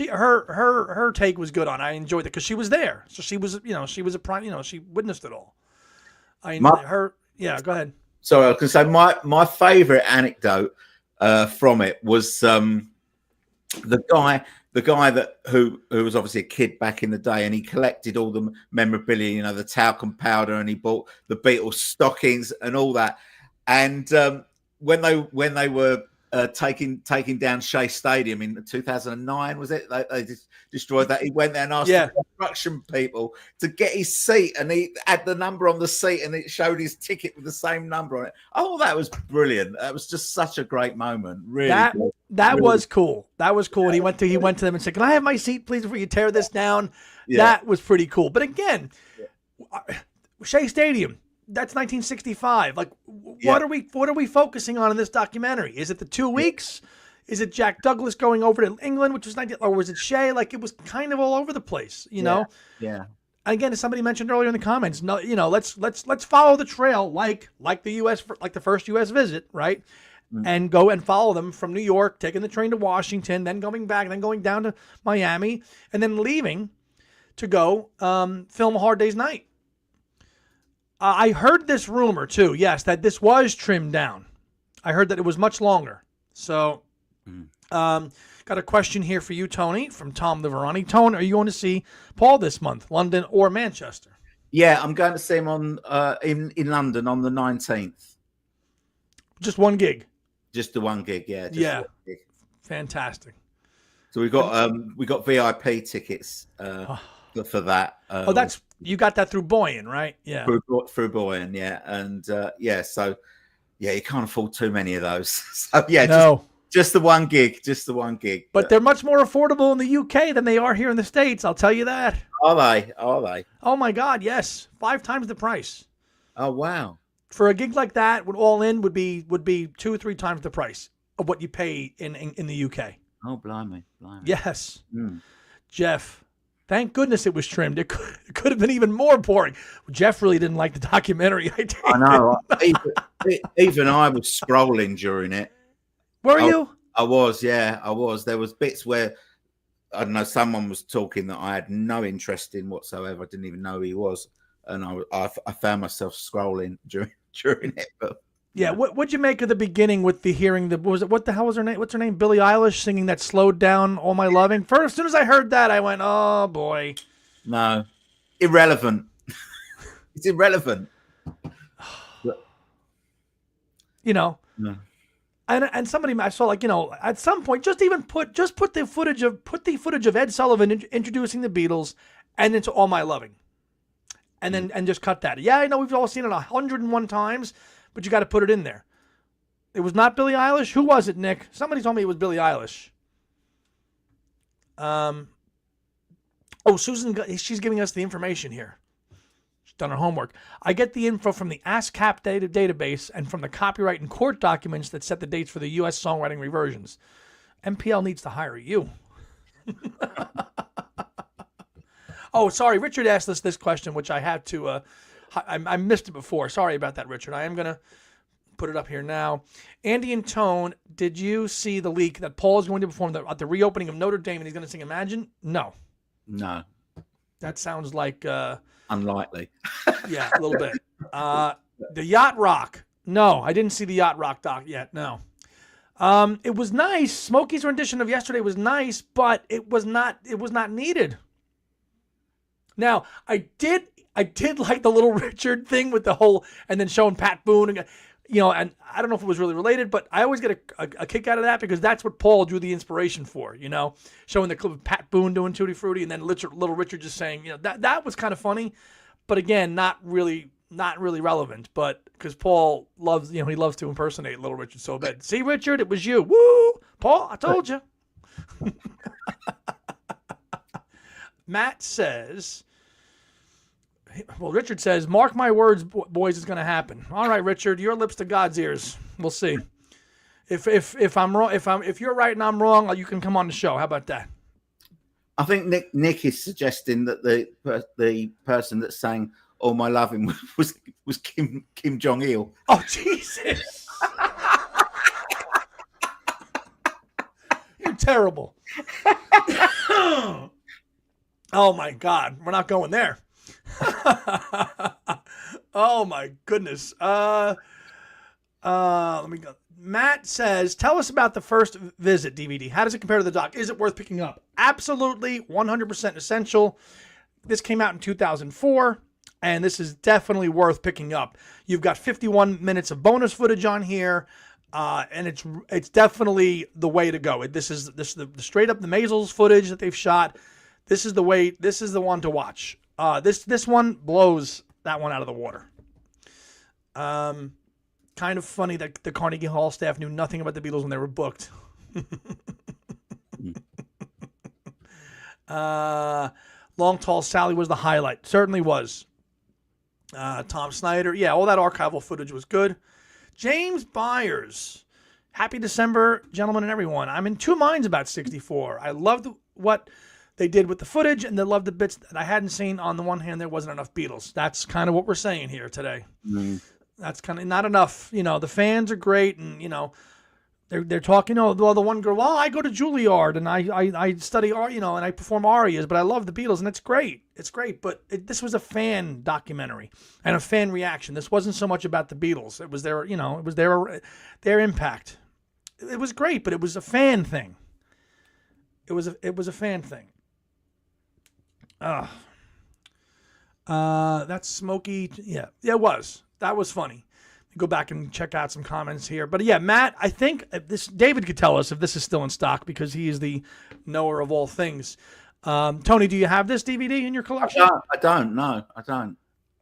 S1: her take was good on it. I enjoyed it because she was there. So she was, she was a prime, she witnessed it all. Yeah, go ahead.
S2: Sorry, I was going to say my favorite anecdote from it was the guy who was obviously a kid back in the day, and he collected all the memorabilia, the talcum powder, and he bought the Beatles stockings and all that. And when they were taking down Shea Stadium in 2009, was it? They just destroyed that. He went there and asked the construction people to get his seat, and he had the number on the seat, and it showed his ticket with the same number on it. Oh, that was brilliant. That was just such a great moment. Really,
S1: that was cool. That was cool. And he went to them and said, "Can I have my seat, please, before you tear this down?" Yeah. That was pretty cool. But again, Shea Stadium. That's 1965. Like, what are we focusing on in this documentary? Is it the 2 weeks? Is it Jack Douglas going over to England, which was 19, or was it Shea? Like, it was kind of all over the place, you know?
S2: Yeah.
S1: Again, as somebody mentioned earlier in the comments, no, let's follow the trail like the U.S. like the first U.S. visit, right? And go and follow them from New York, taking the train to Washington, then going back, then going down to Miami, and then leaving to go film A Hard Day's Night. I heard this rumor, too, yes, that this was trimmed down. I heard that it was much longer. So, got a question here for you, Tony, from Tom the Veroni. Tony, are you going to see Paul this month, London or Manchester?
S2: Yeah, I'm going to see him on in London on the 19th.
S1: Just one gig?
S2: Just the one gig, yeah.
S1: Yeah, gig. Fantastic.
S2: So we got VIP tickets for that.
S1: You got that through Boyan, right? Yeah.
S2: Through Boyan, yeah. And so you can't afford too many of those. So just the one gig.
S1: But they're much more affordable in the UK than they are here in the States, I'll tell you that.
S2: Are they?
S1: Oh my God, yes. 5 times the price.
S2: Oh wow.
S1: For a gig like that, would all in would be 2 or 3 times the price of what you pay in the UK.
S2: Oh blimey.
S1: Yes. Jeff. Thank goodness it was trimmed. It could have been even more boring. Jeff really didn't like the documentary.
S2: I know. Even I was scrolling during it.
S1: Were you?
S2: I was, yeah. I was. There was bits where, I don't know, someone was talking that I had no interest in whatsoever. I didn't even know who he was. And I found myself scrolling during it. But
S1: yeah, what'd you make of the beginning with the hearing? What the hell was her name? What's her name? Billie Eilish singing that slowed down All My Loving. First, as soon as I heard that, I went, oh boy.
S2: No, irrelevant. It's irrelevant.
S1: No. And somebody I saw, at some point, just put the footage of Ed Sullivan introducing the Beatles and into All My Loving, and then and just cut that. Yeah, I know we've all seen it 101 times. But you got to put it in there. It was not Billie Eilish. Who was it, Nick? Somebody told me it was Billie Eilish. Susan, she's giving us the information here. She's done her homework. I get the info from the ASCAP database and from the copyright and court documents that set the dates for the U.S. songwriting reversions. MPL needs to hire you. Oh, sorry. Richard asked us this question, which I had to... I missed it before. Sorry about that, Richard. I am going to put it up here now. Andy and Tone, did you see the leak that Paul is going to perform at the reopening of Notre Dame and he's going to sing Imagine? No. That sounds like...
S2: unlikely.
S1: Yeah, a little bit. The Yacht Rock. No, I didn't see the Yacht Rock doc yet. No. It was nice. Smokey's rendition of Yesterday was nice, but it was not needed. Now, I did like the Little Richard thing with the whole, and then showing Pat Boone, and I don't know if it was really related, but I always get a kick out of that because that's what Paul drew the inspiration for, showing the clip of Pat Boone doing Tutti Frutti and then Little Richard just saying, that was kind of funny, but again, not really relevant, but because Paul loves, he loves to impersonate Little Richard so bad. See, Richard, it was you. Woo! Paul, I told you. Matt says... Well, Richard says, "Mark my words, boys, it's going to happen." All right, Richard, your lips to God's ears. We'll see. If I'm wrong, if you're right and I'm wrong, you can come on the show. How about that?
S2: I think Nick is suggesting that the person that sang "All My Loving" was Kim Jong Il.
S1: Oh Jesus! You're terrible. Oh my God, we're not going there. Oh my goodness. Let me go. Matt says, tell us about the first visit DVD. How does it compare to the doc? Is it worth picking up? Absolutely, 100% essential. This came out in 2004, and this is definitely worth picking up. You've got 51 minutes of bonus footage on here, and it's definitely the way to go. This is the straight up the Maisels footage that they've shot. This is the way. This is the one to watch. This one blows that one out of the water. Kind of funny that the Carnegie Hall staff knew nothing about the Beatles when they were booked. Long Tall Sally was the highlight. Certainly was. Tom Snyder. Yeah, all that archival footage was good. James Byers. Happy December, gentlemen and everyone. I'm in two minds about 64. I loved what they did with the footage, and they loved the bits that I hadn't seen. On the one hand, there wasn't enough Beatles. That's kind of what we're saying here today. That's kind of not enough. You know, the fans are great, and you know, they're talking. Oh, well, the one girl. Well, I go to Juilliard and I study art. You know, and I perform arias. But I love the Beatles, and it's great. It's great. But this was a fan documentary and a fan reaction. This wasn't so much about the Beatles. It was their, you know, it was their impact. It was great, but it was a fan thing. It was a fan thing. That's Smokey. Yeah, it was. That was funny. Go back and check out some comments here. But yeah, Matt, I think David could tell us if this is still in stock because he is the knower of all things. Tony, do you have this DVD in your collection?
S2: I don't. No, I don't.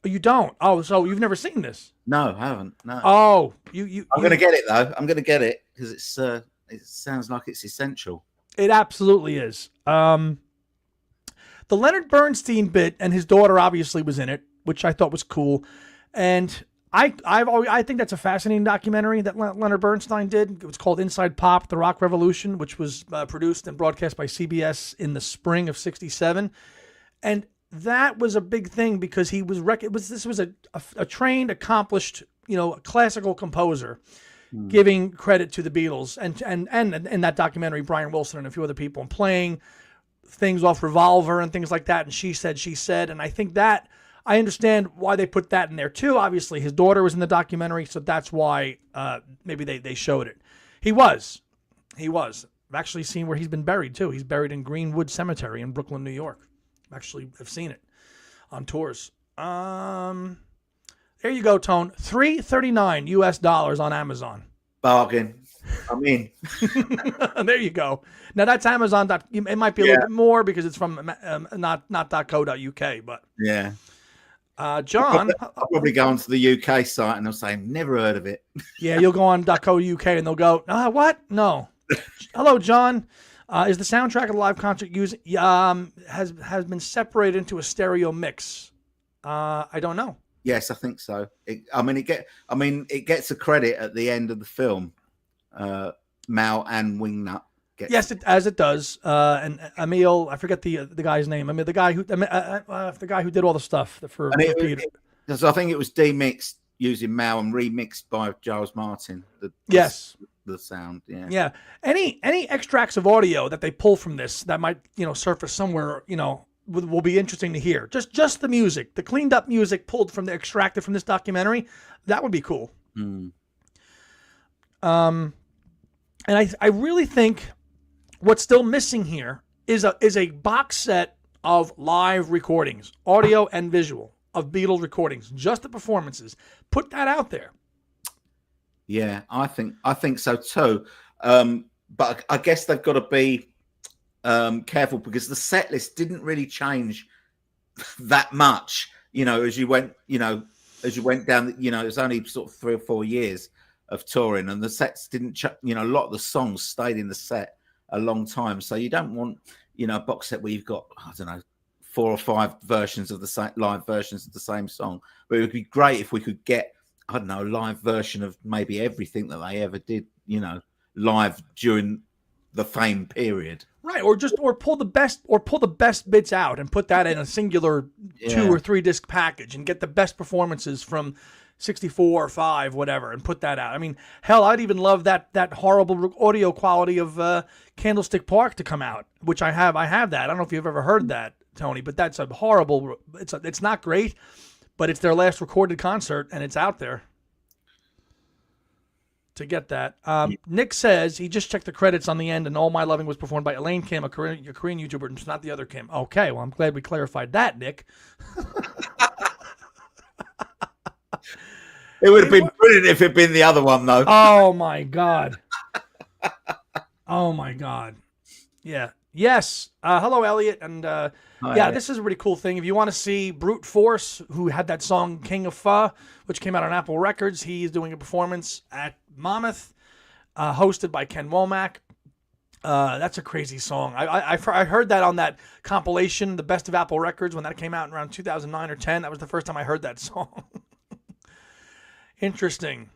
S1: Oh, you don't? Oh, so you've never seen this?
S2: No, I haven't. No.
S1: Oh,
S2: I'm going to get it though. I'm going to get it because it sounds like it's essential.
S1: It absolutely is. The Leonard Bernstein bit, and his daughter obviously was in it, which I thought was cool. And I think that's a fascinating documentary that Leonard Bernstein did. It was called Inside Pop: The Rock Revolution, which was produced and broadcast by CBS in the spring of '67. And that was a big thing because this was a trained, accomplished, you know, classical composer, giving credit to the Beatles and in that documentary, Brian Wilson and a few other people, and playing things off Revolver and things like that. And she said, and I think that I understand why they put that in there too. Obviously, his daughter was in the documentary, so that's why maybe they showed it. He was. I've actually seen where he's been buried too. He's buried in Greenwood Cemetery in Brooklyn, New York. I've seen it on tours. There you go, Tone. $3.39 US on Amazon.
S2: Bargain. I'm in.
S1: There you go. Now that's Amazon. It might be a little bit more because it's from not .co.uk, but
S2: yeah.
S1: John,
S2: I'll probably go onto the UK site and they'll say never heard of it.
S1: Yeah, you'll go on .co.uk and they'll go, what? No. Hello, John. Is the soundtrack of the live concert has been separated into a stereo mix? I don't know.
S2: Yes, I think so. It gets a credit at the end of the film. Mal and Wingnut.
S1: Yes, it does. And Emil, I forget the guy's name. I mean, the guy who did all the stuff for Peter.
S2: So I think it was demixed using Mal and remixed by Giles Martin. The sound. Yeah.
S1: Yeah. Any extracts of audio that they pull from this that might surface somewhere will be interesting to hear. Just the music, the cleaned up music extracted from this documentary, that would be cool. And I really think what's still missing here is a box set of live recordings, audio and visual, of Beatles recordings, just the performances. Put that out there.
S2: Yeah, I think so too. But I guess they've got to be careful because the set list didn't really change that much. As you went down. It was only sort of 3 or 4 years of touring, and the sets didn't. A lot of the songs stayed in the set a long time. So you don't want a box set where you've got 4 or 5 versions of the same live versions of the same song. But it would be great if we could get a live version of maybe everything that they ever did, live during the fame period.
S1: Right, or pull the best bits out and put that in a singular 2 or 3 disc package and get the best performances from 64 or 5, whatever, and put that out. I mean, hell, I'd even love that horrible audio quality of Candlestick Park to come out, which I have. I have that. I don't know if you've ever heard that, Tony, but that's a horrible. It's not great, but it's their last recorded concert, and it's out there. To get that. Nick says he just checked the credits on the end, and All My Loving was performed by Elaine Kim, a Korean YouTuber, and it's not the other Kim. Okay, well, I'm glad we clarified that, Nick.
S2: It would have been brilliant if it had been the other one, though.
S1: Oh, my God. Oh, my God. Yeah. Yes. Hello, Elliot. And this is a really cool thing. If you want to see Brute Force, who had that song King of Pho, which came out on Apple Records, he is doing a performance at Monmouth, hosted by Ken Womack. That's a crazy song. I heard that on that compilation, The Best of Apple Records, when that came out in around 2009 or 10. That was the first time I heard that song. Interesting.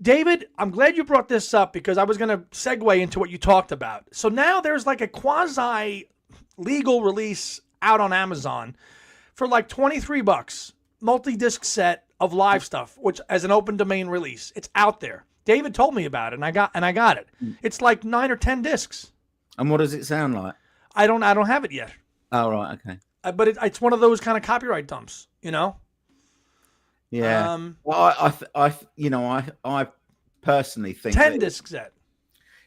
S1: David, I'm glad you brought this up because I was going to segue into what you talked about. So now there's like a quasi-legal release out on Amazon for like $23, multi-disc set of live stuff, which as an open domain release. It's out there. David told me about it, and I got it. It's like 9 or 10 discs.
S2: And what does it sound like?
S1: I don't have it yet.
S2: Oh, right, okay.
S1: But it's one of those kind of copyright dumps, you know.
S2: Yeah. Well, I personally think
S1: 10 disc set.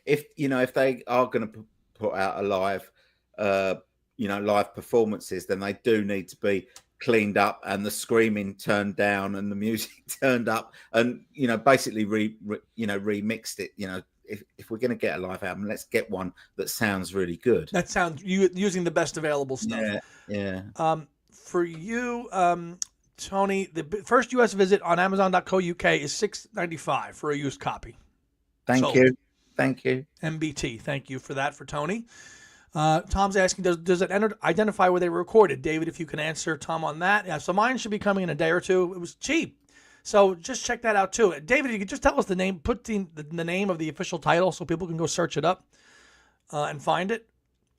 S2: If they are going to put out a live, live performances, then they do need to be cleaned up and the screaming turned down and the music turned up and basically remixed it. If we're going to get a live album, let's get one that sounds really good.
S1: That sounds using the best available stuff.
S2: Yeah.
S1: For you, Tony, the first U.S. visit on Amazon.co.uk is $6.95 for a used copy.
S2: Thank you.
S1: MBT. Thank you for that for Tony. Tom's asking, does it identify where they were recorded? David, if you can answer Tom on that. Yeah, so mine should be coming in a day or two. It was cheap. So just check that out too. David, you could just tell us the name, put the name of the official title so people can go search it up and find it.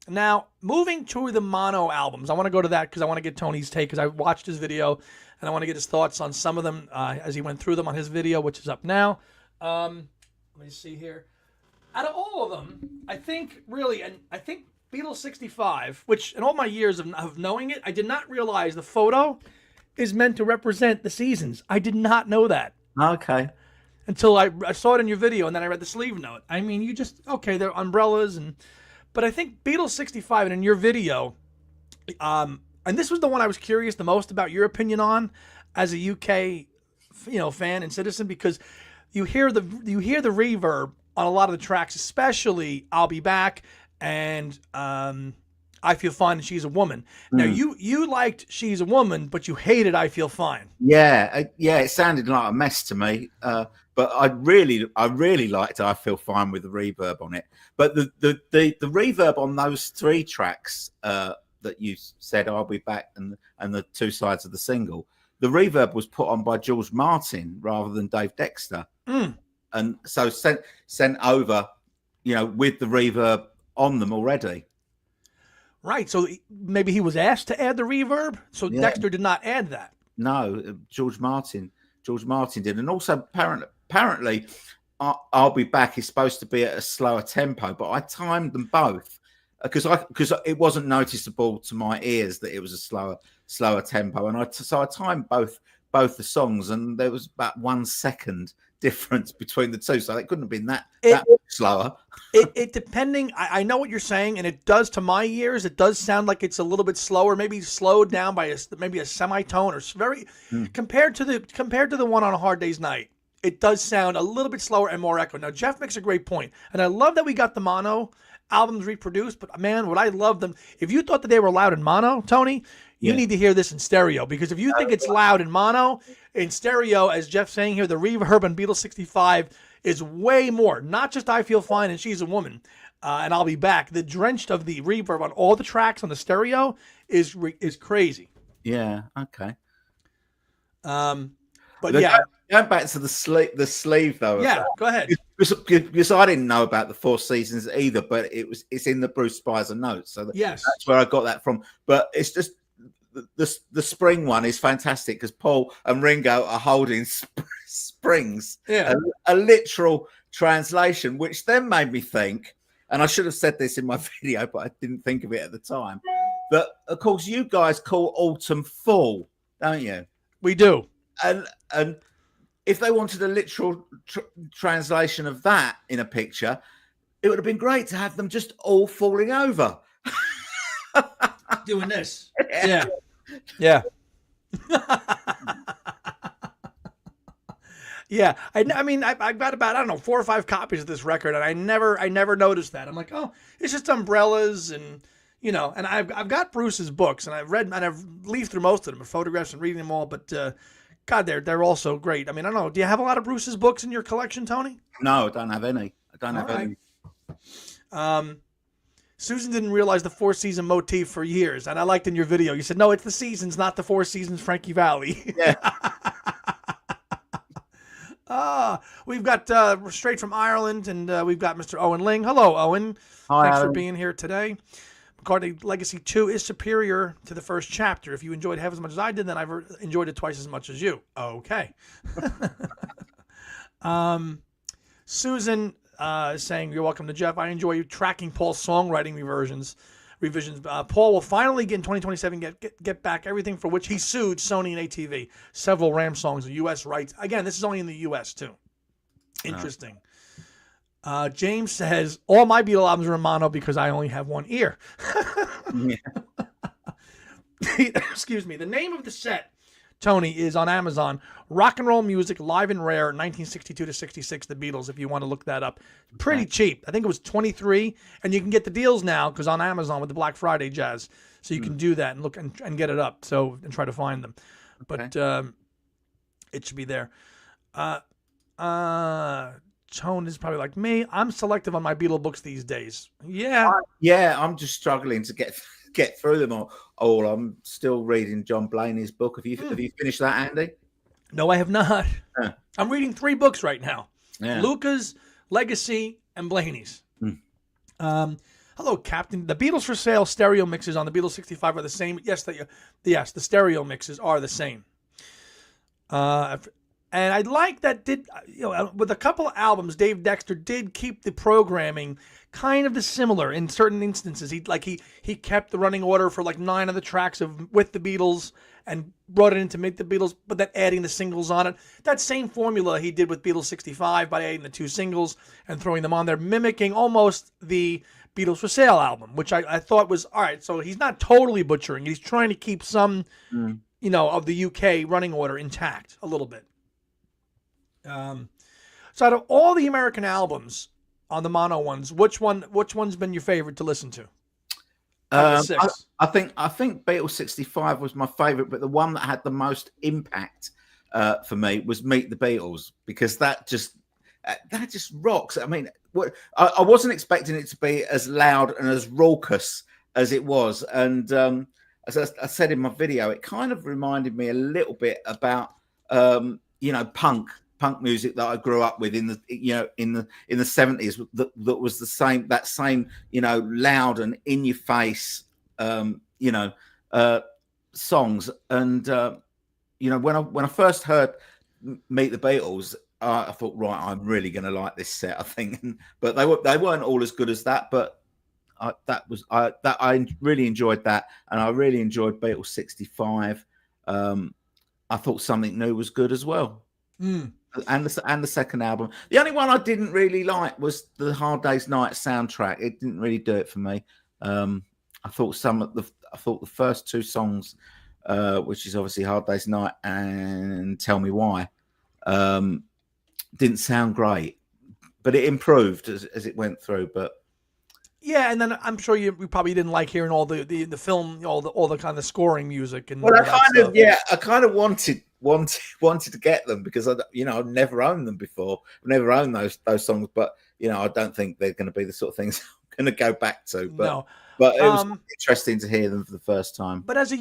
S1: Now, moving to the mono albums, I want to go to that because I want to get Tony's take because I watched his video and I want to get his thoughts on some of them as he went through them on his video, which is up now. Let me see here. Out of all of them, I think Beatles 65, which in all my years of knowing it, I did not realize the photo is meant to represent the seasons. I did not know that.
S2: Okay.
S1: Until I saw it in your video and then I read the sleeve note. I mean, they're umbrellas but I think Beatles 65 and in your video, and this was the one I was curious the most about your opinion on as a UK, fan and citizen, because you hear the reverb on a lot of the tracks, especially "I'll Be Back" and "I Feel Fine" and "She's a Woman." Now you liked "She's a Woman," but you hated "I Feel Fine."
S2: Yeah, it sounded like a mess to me. But I really liked "I Feel Fine" with the reverb on it. But the reverb on those 3 tracks that you said, "I'll Be Back" and the 2 sides of the single, the reverb was put on by George Martin rather than Dave Dexter, and so sent over, with the reverb on them already.
S1: Right. So maybe he was asked to add the reverb. So yeah. Dexter did not add that.
S2: No, George Martin did, and also apparently, "I'll Be Back" is supposed to be at a slower tempo, but I timed them both because it wasn't noticeable to my ears that it was a slower tempo, and I timed both the songs, and there was about 1 second difference between the two, so it couldn't have been that much slower.
S1: It depending. I know what you're saying, and it does to my ears. It does sound like it's a little bit slower, maybe slowed down by maybe a semitone or very compared to the one on "A Hard Day's Night." It does sound a little bit slower and more echo. Now, Jeff makes a great point, and I love that we got the mono albums reproduced, but man, what I love them. If you thought that they were loud in mono, Tony, you need to hear this in stereo, because if you think it's loud in mono, in stereo, as Jeff's saying here, the reverb on Beatles 65 is way more. Not just "I Feel Fine" and "She's a Woman" and "I'll Be Back." The drenched of the reverb on all the tracks on the stereo is crazy.
S2: Yeah, okay.
S1: But yeah.
S2: going back to the sleeve though.
S1: Yeah, go ahead.
S2: Because I didn't know about the Four Seasons either, but it's in the Bruce Spicer notes, so
S1: Yes,
S2: that's where I got that from. But it's just the spring one is fantastic because Paul and Ringo are holding springs.
S1: Yeah.
S2: A literal translation, which then made me think, and I should have said this in my video, but I didn't think of it at the time. But of course, you guys call autumn fall, don't you?
S1: We do.
S2: And if they wanted a literal translation of that in a picture, it would have been great to have them just all falling over.
S1: Doing this. Yeah. Yeah. Yeah. I mean, I've got about, I don't know, 4 or 5 copies of this record, and I never noticed that. I'm like, oh, it's just umbrellas and, you know, and I've got Bruce's books, and I've read, and I've leafed through most of them, photographs and reading them all, but God, they're all so great. I mean, I don't know. Do you have a lot of Bruce's books in your collection, Tony?
S2: No, I don't have any. Any.
S1: Susan didn't realize the 4-season motif for years, and I liked in your video. You said, no, it's the seasons, not the 4 seasons Frankie Valli.
S2: Yeah.
S1: We've got straight from Ireland, and we've got Mr. Owen Ling. Hello, Owen.
S2: Hi,
S1: Thanks
S2: Owen.
S1: for being here today. McCartney Legacy 2 is superior to the first chapter. If you enjoyed half as much as I did, then I've enjoyed it twice as much as you. Okay. Susan is saying, you're welcome to Jeff. I enjoy tracking Paul's songwriting revisions. Paul will finally in 2027 get back everything for which he sued Sony and ATV. Several Ram songs, U.S. rights. Again, this is only in the U.S. too. Interesting. James says, all my Beatle albums are in mono because I only have one ear. Excuse me. The name of the set, Tony, is on Amazon. Rock and Roll Music, Live and Rare, 1962 to 66, The Beatles, if you want to look that up. Pretty cheap. I think it was $23, and you can get the deals now because on Amazon with the Black Friday jazz. So you can do that and look and get it up and try to find them. But it should be there. Tone is probably like me. I'm selective on my Beatle books these days. Yeah.
S2: I'm just struggling to get through them all. I'm still reading John Blaney's book. Have you finished that, Andy?
S1: No, I have not.
S2: Yeah.
S1: I'm reading 3 books right now.
S2: Yeah.
S1: Luca's, Legacy, and Blaney's. Hello, Captain. The Beatles for Sale stereo mixes on the Beatles 65 are the same. Yes, the stereo mixes are the same. And I like that with a couple of albums, Dave Dexter did keep the programming kind of similar in certain instances. He kept the running order for like 9 of the tracks with the Beatles and brought it in to make the Beatles, but then adding the singles on it. That same formula he did with Beatles 65 by adding the 2 singles and throwing them on there, mimicking almost the Beatles for Sale album, which I thought was, all right, so he's not totally butchering. He's trying to keep some, of the UK running order intact a little bit. So out of all the American albums on the mono ones, which one's been your favorite to listen to?
S2: I think Beatles 65 was my favorite, but the one that had the most impact for me was Meet the Beatles, because that just rocks. I mean, I wasn't expecting it to be as loud and as raucous as it was, and as I said in my video, it kind of reminded me a little bit about punk music that I grew up with in the 70s. That was the same loud and in your face songs. And when I first heard Meet the Beatles, I thought, right, I'm really going to like this set, I think. But they weren't all as good as that. But I really enjoyed that, and I really enjoyed Beatles 65. I thought Something New was good as well. And the second album. The only one I didn't really like was the Hard Day's Night soundtrack. It didn't really do it for me. I thought the first 2 songs, which is obviously Hard Day's Night and Tell Me Why, didn't sound great, but it improved as it went through. But
S1: yeah, and then I'm sure you probably didn't like hearing all the film, all the kind of scoring music and.
S2: Well, I kind of wanted to get them because I've never owned them before. I've never owned those songs, but I don't think they're going to be the sort of things I'm going to go back to. But it was interesting to hear them for the first time.
S1: But as a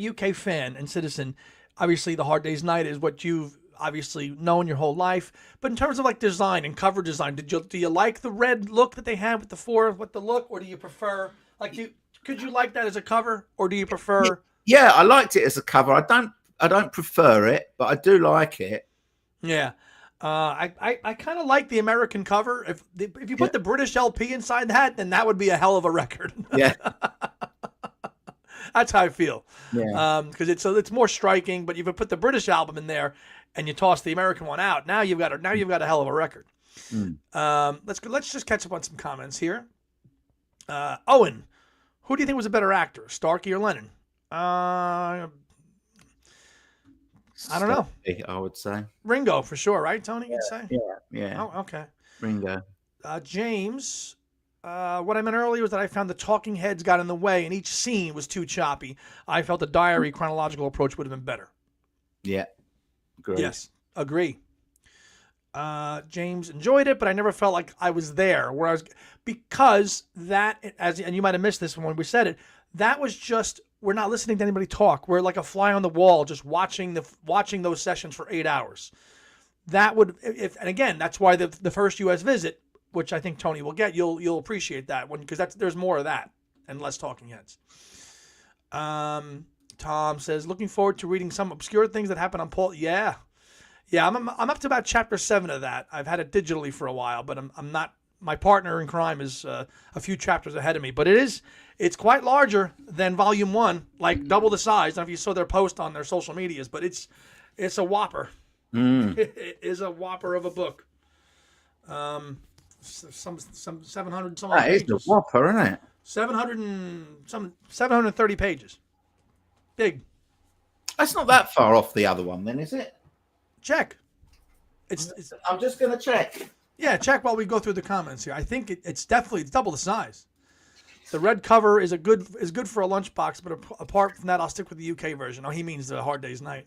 S1: UK fan and citizen, obviously the Hard Day's Night is what you've obviously known your whole life. But in terms of like design and cover design, do you like the red look that they had with the look, or do you prefer like could you like that as a cover, or do you prefer?
S2: Yeah, I liked it as a cover. I don't prefer it, but I do like it.
S1: Yeah. I kind of like the American cover. If you put the British LP inside that, then that would be a hell of a record.
S2: Yeah.
S1: That's how I feel.
S2: Yeah.
S1: Because it's more striking. But if you put the British album in there and you toss the American one out, now you've got a hell of a record. Let's just catch up on some comments here. Owen, who do you think was a better actor, Starkey or Lennon? I don't know.
S2: I would say
S1: Ringo for sure, right, Tony? You'd say?
S2: Yeah.
S1: Oh, okay.
S2: Ringo.
S1: James, what I meant earlier was that I found the talking heads got in the way and each scene was too choppy. I felt a diary chronological approach would have been better.
S2: Yeah. Agreed.
S1: Yes, agree. James enjoyed it, but I never felt like I was there. Because that, and you might have missed this when we said it, that was just, we're not listening to anybody talk. We're like a fly on the wall, just watching those sessions for 8 hours. That would, and again, that's why the first U.S. visit, which I think Tony will get, you'll appreciate that one, because there's more of that and less talking heads. Tom says, looking forward to reading some obscure things that happen on Paul. Yeah, I'm up to about chapter 7 of that. I've had it digitally for a while, but I'm not. My partner in crime is a few chapters ahead of me, but it's quite larger than volume 1, like double the size. I don't know if you saw their post on their social medias, but it's a whopper. It is a whopper of a book. Some 700 some
S2: That
S1: pages.
S2: is a whopper, isn't it?
S1: 730 pages. Big.
S2: That's not that far off the other one, then, is it?
S1: Check.
S2: I'm just going to check.
S1: Yeah, check while we go through the comments here. I think it's definitely double the size. The red cover is good for a lunchbox, but apart from that, I'll stick with the UK version. Oh, he means the Hard Day's Night.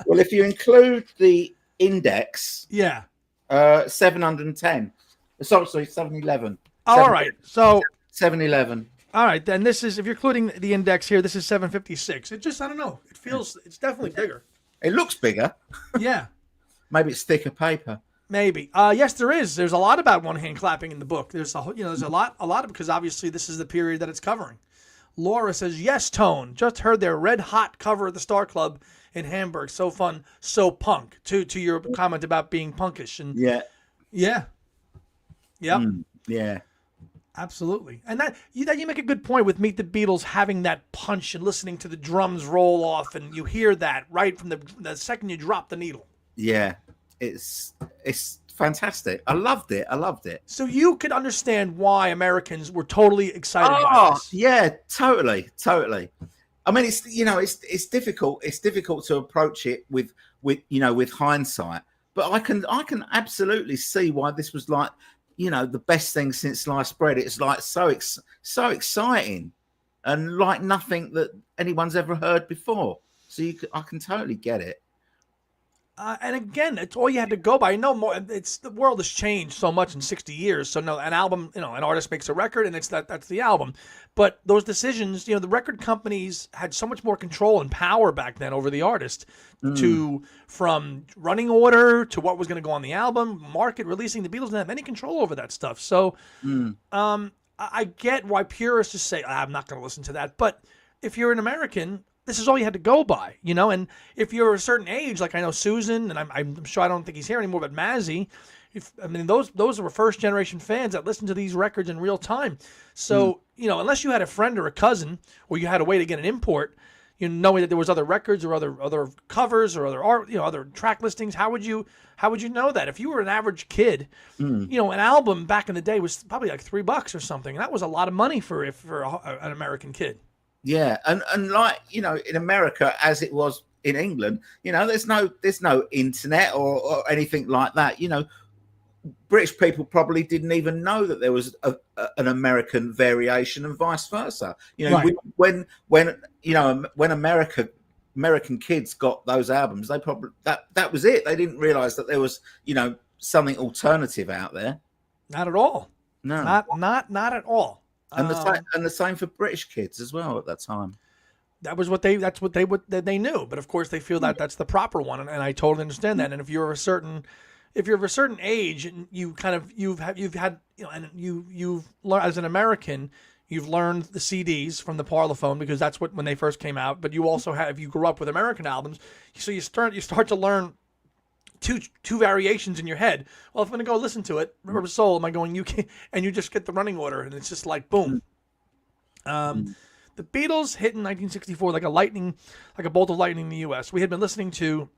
S2: Well, if you include the index,
S1: yeah,
S2: 710. Sorry, 711.
S1: Oh, all right. So
S2: 711.
S1: All right, then this is, if you're including the index here, this is 756. It just, I don't know. It feels, it's definitely bigger.
S2: It looks bigger.
S1: Yeah.
S2: Maybe it's thicker paper.
S1: Maybe. Yes, there is. There's a lot about one hand clapping in the book. There's a lot because obviously this is the period that it's covering. Laura says, yes, Tone. Just heard their red hot cover at the Star Club in Hamburg. So fun, so punk. To your comment about being punkish. And
S2: Yeah.
S1: Yep.
S2: Yeah.
S1: Absolutely. And that you make a good point with Meet the Beatles having that punch and listening to the drums roll off, and you hear that right from the second you drop the needle.
S2: Yeah. It's fantastic. I loved it.
S1: So you could understand why Americans were totally excited by this.
S2: Yeah, totally. I mean, it's difficult. It's difficult to approach it with hindsight. But I can absolutely see why this was like, the best thing since sliced bread. It's like so exciting, and like nothing that anyone's ever heard before. So I can totally get it.
S1: And again, it's all you had to go by. No more. The world has changed so much in 60 years. So no, an album, an artist makes a record, and that's the album. But those decisions, the record companies had so much more control and power back then over the artist, from running order to what was going to go on the album, market, releasing. The Beatles didn't have any control over that stuff. So, I get why purists just say, I'm not going to listen to that. But if you're an American, this is all you had to go by, and if you're a certain age, like I know Susan, and I'm sure I don't think he's here anymore, but Mazzy, those were first generation fans that listened to these records in real time. So, unless you had a friend or a cousin, or you had a way to get an import, knowing that there was other records or other covers or other art, other track listings, how would you know that? If you were an average kid, an album back in the day was probably like $3 or something. And that was a lot of money for an American kid.
S2: Yeah, and like in America, as it was in England, there's no internet or anything like that. British people probably didn't even know that there was an American variation, and vice versa.
S1: Right.
S2: When American kids got those albums, they probably that was it. They didn't realize that there was something alternative out there.
S1: Not at all.
S2: No,
S1: not at all.
S2: And the same for British kids as well at that time.
S1: that's what they knew. But of course, they feel that that's the proper one, and I totally understand that. And if you're of a certain age, and you've had and you've learned as an American, you've learned the CDs from the Parlophone because that's when they first came out. But you also have, if you grew up with American albums, so you start to learn two variations in your head. Well, if I'm going to go listen to it, Rubber Soul, am I going UK? And you just get the running order, and it's just like boom. The Beatles hit in 1964 like a bolt of lightning in the U.S. We had been listening to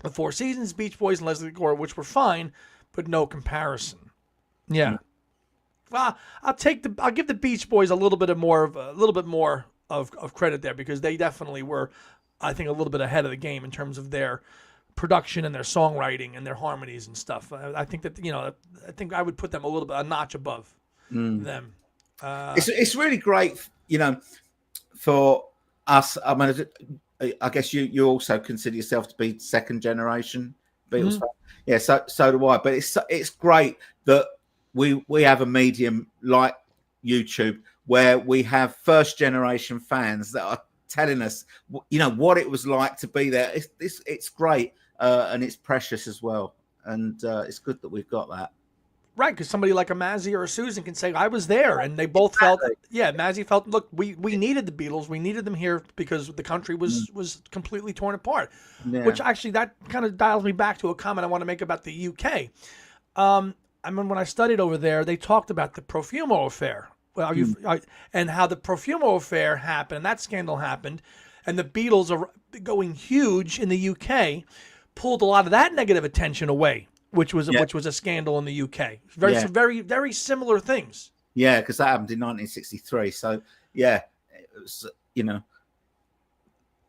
S1: the Four Seasons, Beach Boys, and Leslie Gore, which were fine, but no comparison. Yeah. Well, I'll give the Beach Boys a little bit more of credit there, because they definitely were, I think, a little bit ahead of the game in terms of their production and their songwriting and their harmonies and stuff. I think that I think I would put them a notch above them.
S2: It's really great, for us. I mean, I guess you also consider yourself to be second generation Beatles fan. Yeah, so do I. But it's great that we have a medium like YouTube where we have first generation fans that are telling us, what it was like to be there. It's great, and it's precious as well. And it's good that we've got that.
S1: Right, because somebody like a Mazzy or a Susan can say, I was there, and they both felt, Mazzy felt, look, we needed the Beatles, we needed them here because the country was completely torn apart, which actually, that kind of dials me back to a comment I want to make about the UK. I mean, when I studied over there, they talked about the Profumo affair, and how the Profumo affair happened, and that scandal happened, and the Beatles are going huge in the UK, pulled a lot of that negative attention away. Which was a scandal in the UK. Very, very similar things.
S2: Yeah, because that happened in 1963. So it was,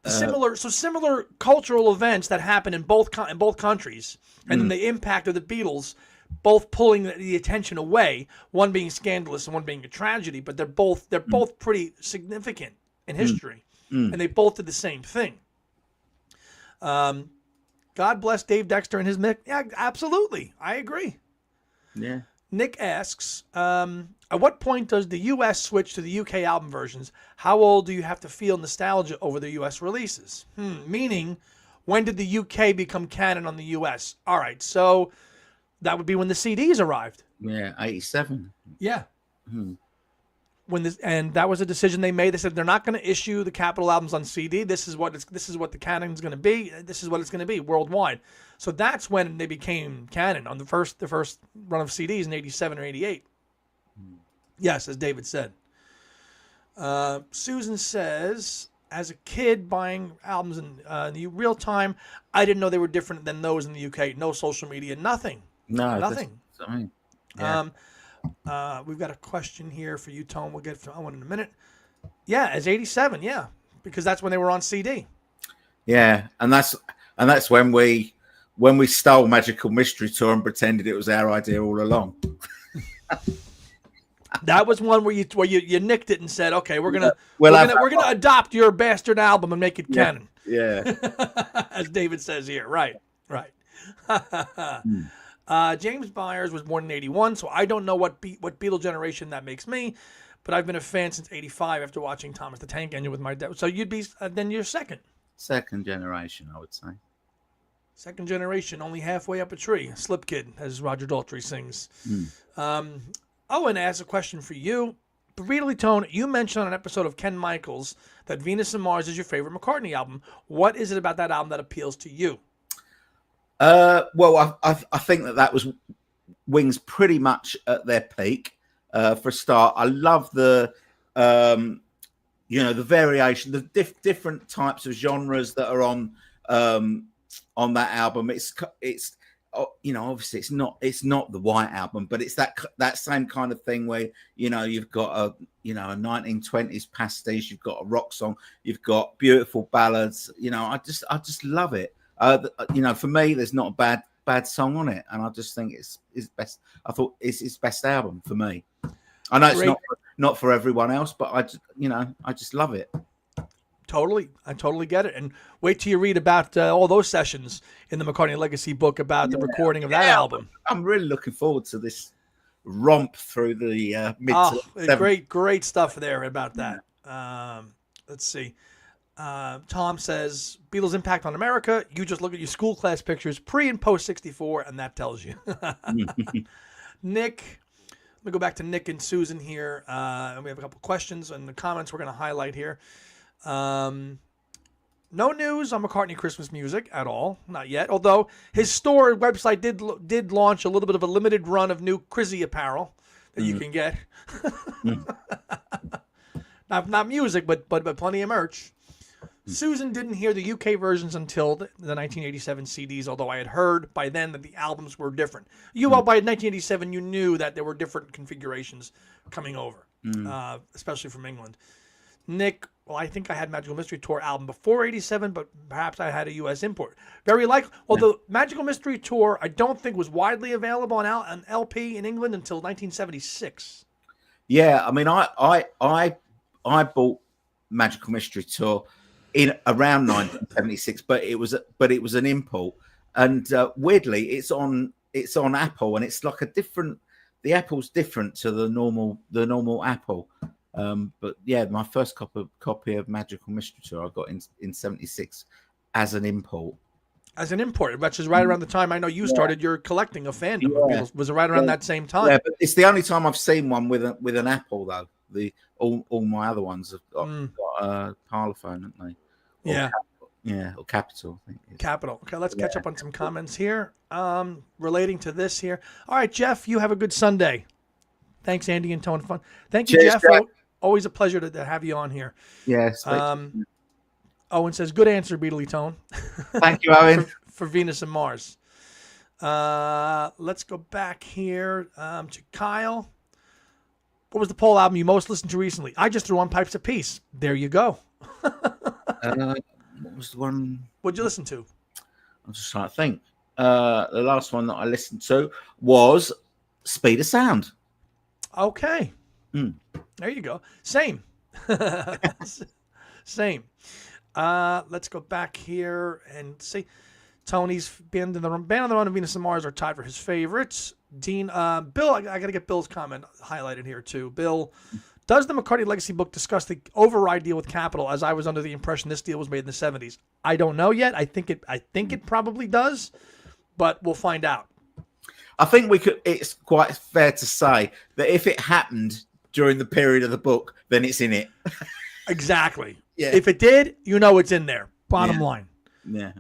S1: similar cultural events that happen in both countries, and then the impact of the Beatles, both pulling the attention away. One being scandalous and one being a tragedy, but they're both pretty significant in history, and they both did the same thing. God bless Dave Dexter and his mix. Yeah, absolutely. I agree.
S2: Yeah.
S1: Nick asks, at what point does the U.S. switch to the UK album versions? How old do you have to feel nostalgia over the U.S. releases? Meaning, when did the UK become canon on the U.S.? All right, so that would be when the CDs arrived.
S2: Yeah, 87.
S1: Yeah. And that was a decision they made. They said they're not going to issue the Capitol albums on CD. This is what the canon's going to be. This is what it's going to be worldwide. So that's when they became canon on the first run of CDs in 87 or 88. Yes, as David said. Susan says, as a kid buying albums in the real time, I didn't know they were different than those in the UK. No social media, nothing.
S2: No,
S1: nothing.
S2: Yeah.
S1: We've got a question here for you, Tom. We'll get to that one in a minute. Yeah, as 87, yeah, because that's when they were on CD.
S2: Yeah, and that's when we stole Magical Mystery Tour and pretended it was our idea all along.
S1: That was one where you nicked it and said, "Okay, we're gonna adopt your bastard album and make it canon."
S2: Yeah,
S1: as David says here, right. James Byers was born in 81, so I don't know what Beatle generation that makes me, but I've been a fan since 85 after watching Thomas the Tank Engine with my dad. So you'd be then you're second.
S2: Second generation, I would say.
S1: Second generation, only halfway up a tree. Slip Kid, as Roger Daltrey sings. Owen asks a question for you. Beatly Tone, you mentioned on an episode of Ken Michaels that Venus and Mars is your favorite McCartney album. What is it about that album that appeals to you?
S2: Well, I think that was Wings pretty much at their peak. For a start, I love the the variation, the different types of genres that are on that album. It's obviously it's not the White Album, but it's that same kind of thing where you've got a 1920s pastiche, you've got a rock song, you've got beautiful ballads. I just love it. For me, there's not a bad song on it, and I just think it's best. I thought it's his best album for me. I know it's not for everyone else, but I just love it.
S1: Totally, I totally get it. And wait till you read about all those sessions in the McCartney Legacy book about the recording of that album.
S2: I'm really looking forward to this romp through the mid.
S1: Great stuff there about that. Let's see. Tom says, Beatles' impact on America. You just look at your school class pictures pre and post 64, and that tells you. Nick, let me go back to Nick and Susan here. And we have a couple questions and the comments we're going to highlight here. No news on McCartney Christmas music at all, not yet. Although his store website did launch a little bit of a limited run of new Crizzy apparel that you can get. not music, but plenty of merch. Susan didn't hear the UK versions until the 1987 CDs, although I had heard by then that the albums were different. By 1987, you knew that there were different configurations coming over, especially from England. Nick, well, I think I had Magical Mystery Tour album before 87, but perhaps I had a U.S. import. Very likely. Well, the Magical Mystery Tour, I don't think was widely available on LP in England until 1976.
S2: Yeah, I mean, I bought Magical Mystery Tour in around 1976, but it was an import, and weirdly, it's on Apple, and it's like the Apple's different to the normal Apple. But yeah, my first copy of Magical Mystery Tour I got in 76 as an import.
S1: As an import, which is right around the time I know you started your collecting of fandom of Beatles. Was it right around that same time?
S2: Yeah, but it's the only time I've seen one with an Apple though. All my other ones have got Parlophone, haven't they? Or Capital. I think
S1: Capital. Okay, let's catch up on some comments here relating to this here. All right, Jeff, you have a good Sunday. Thanks, Andy and Tone Fun. Thank you,
S2: Cheers,
S1: Jeff. Always a pleasure to have you on here.
S2: Yes.
S1: Owen says, good answer, Beatley Tone.
S2: Thank you, Owen.
S1: for Venus and Mars. Let's go back here to Kyle. What was the Paul album you most listened to recently? I just threw on Pipes of Peace. There you go.
S2: What was the one?
S1: What'd you listen to?
S2: I'm just trying to think. The last one that I listened to was Speed of Sound.
S1: Okay. There you go. Same. Same. Let's go back here and see. Tony's Band on the Run of Venus and Mars are tied for his favorites. Dean, Bill, I got to get Bill's comment highlighted here too. Bill, does the McCartney Legacy book discuss the override deal with Capitol? As I was under the impression this deal was made in the 70s. I don't know yet. I think it probably does, but we'll find out.
S2: I think it's quite fair to say that if it happened during the period of the book, then it's in it.
S1: Exactly.
S2: Yeah.
S1: If it did, it's in there. Bottom line.
S2: Yeah.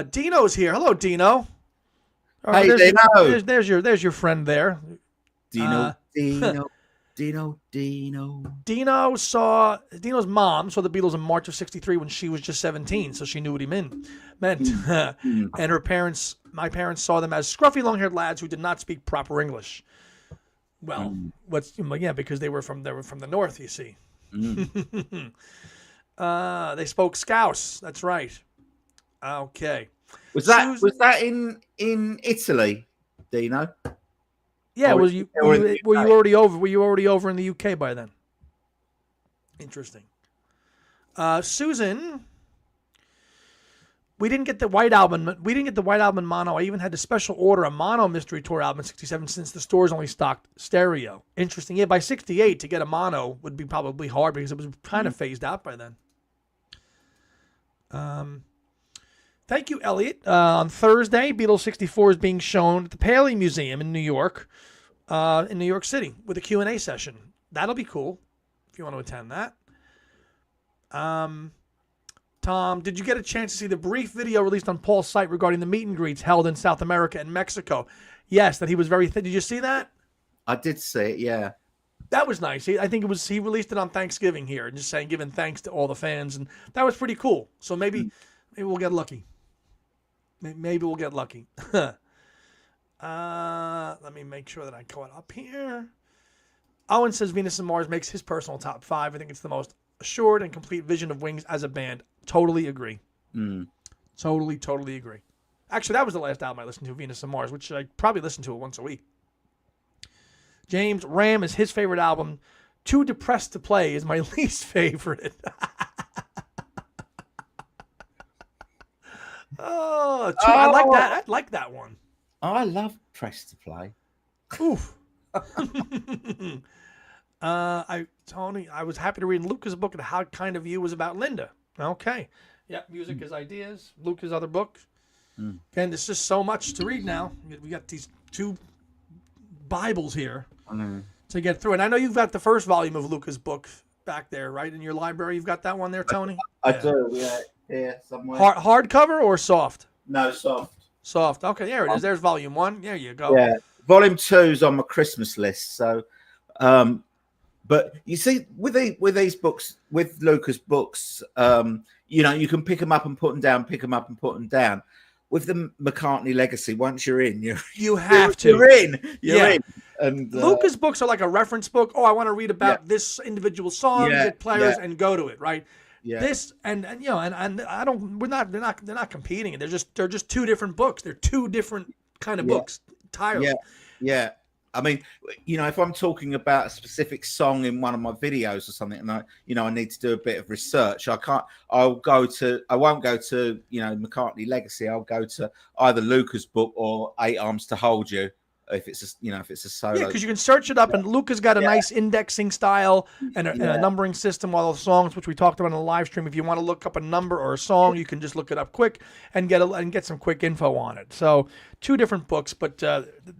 S1: Dino's here. Hello, Dino.
S2: Hey, Dino.
S1: There's your friend there.
S2: Dino.
S1: Dino's mom saw the Beatles in March of '63 when she was just 17, so she knew what he meant. And my parents saw them as scruffy, long-haired lads who did not speak proper English. Well, because they were from the north, you see. They spoke Scouse. That's right. Okay.
S2: Was that in Italy, Dino?
S1: Yeah, were you already over? Were you already over in the UK by then? Interesting. Susan, we didn't get the White Album. We didn't get the White Album in mono. I even had to special order a mono Mystery Tour album in '67 since the stores only stocked stereo. Interesting. Yeah, by '68 to get a mono would be probably hard because it was kind of phased out by then. Thank you, Elliot. On Thursday, Beatles 64 is being shown at the Paley Museum in New York City, with a Q&A session. That'll be cool if you want to attend that. Tom, did you get a chance to see the brief video released on Paul's site regarding the meet and greets held in South America and Mexico? Yes, that he was very thin. Did you see that? I
S2: did see it, yeah.
S1: That was nice. I think he released it on Thanksgiving here, and just saying, giving thanks to all the fans, and that was pretty cool. So maybe we'll get lucky. Maybe we'll get lucky. Let me make sure that I caught up here. Owen says Venus and Mars makes his personal top 5. I think it's the most assured and complete vision of Wings as a band. Totally agree. Totally agree. Actually, that was the last album I listened to, Venus and Mars, which I probably listen to it once a week. James, Ram is his favorite album. Too Depressed to Play is my least favorite. I like that. I like that one.
S2: I love Press to Play.
S1: Oof. Tony, I was happy to read in Luca's book that How Kind of You was about Linda. Okay. Yeah, music is ideas. Luke is other books.
S2: Mm.
S1: And there's just so much to read now. We got these 2 Bibles here to get through. And I know you've got the first volume of Luca's book back there, right? In your library. You've got that one there, Tony?
S2: I do, yeah. Here, somewhere.
S1: Hardcover or soft?
S2: No, soft.
S1: Soft. Okay, there it is. There's volume 1. There you go.
S2: Yeah. Volume 2's on my Christmas list. So, but you see, with these books, with Luca's books, you know, you can pick them up and put them down, pick them up and put them down. With the McCartney legacy, once you're in,
S1: you have to.
S2: You're in. You're in. And
S1: Luca's books are like a reference book. Oh, I want to read about this individual song, get players, and go to it, right? Yeah. This and you know, and I don't. We're not. They're not competing. They're just 2 different books. They're 2 different kind of books entirely.
S2: Yeah. I mean, you know, if I'm talking about a specific song in one of my videos or something, and I need to do a bit of research, I won't go to, McCartney Legacy. I'll go to either Luca's book or 8 Arms to Hold You, if it's a solo.
S1: Yeah, because you can search it up, and Luca's got a nice indexing style and a numbering system. While the songs, which we talked about in the live stream, if you want to look up a number or a song, you can just look it up quick and get some quick info on it. So 2 different books, but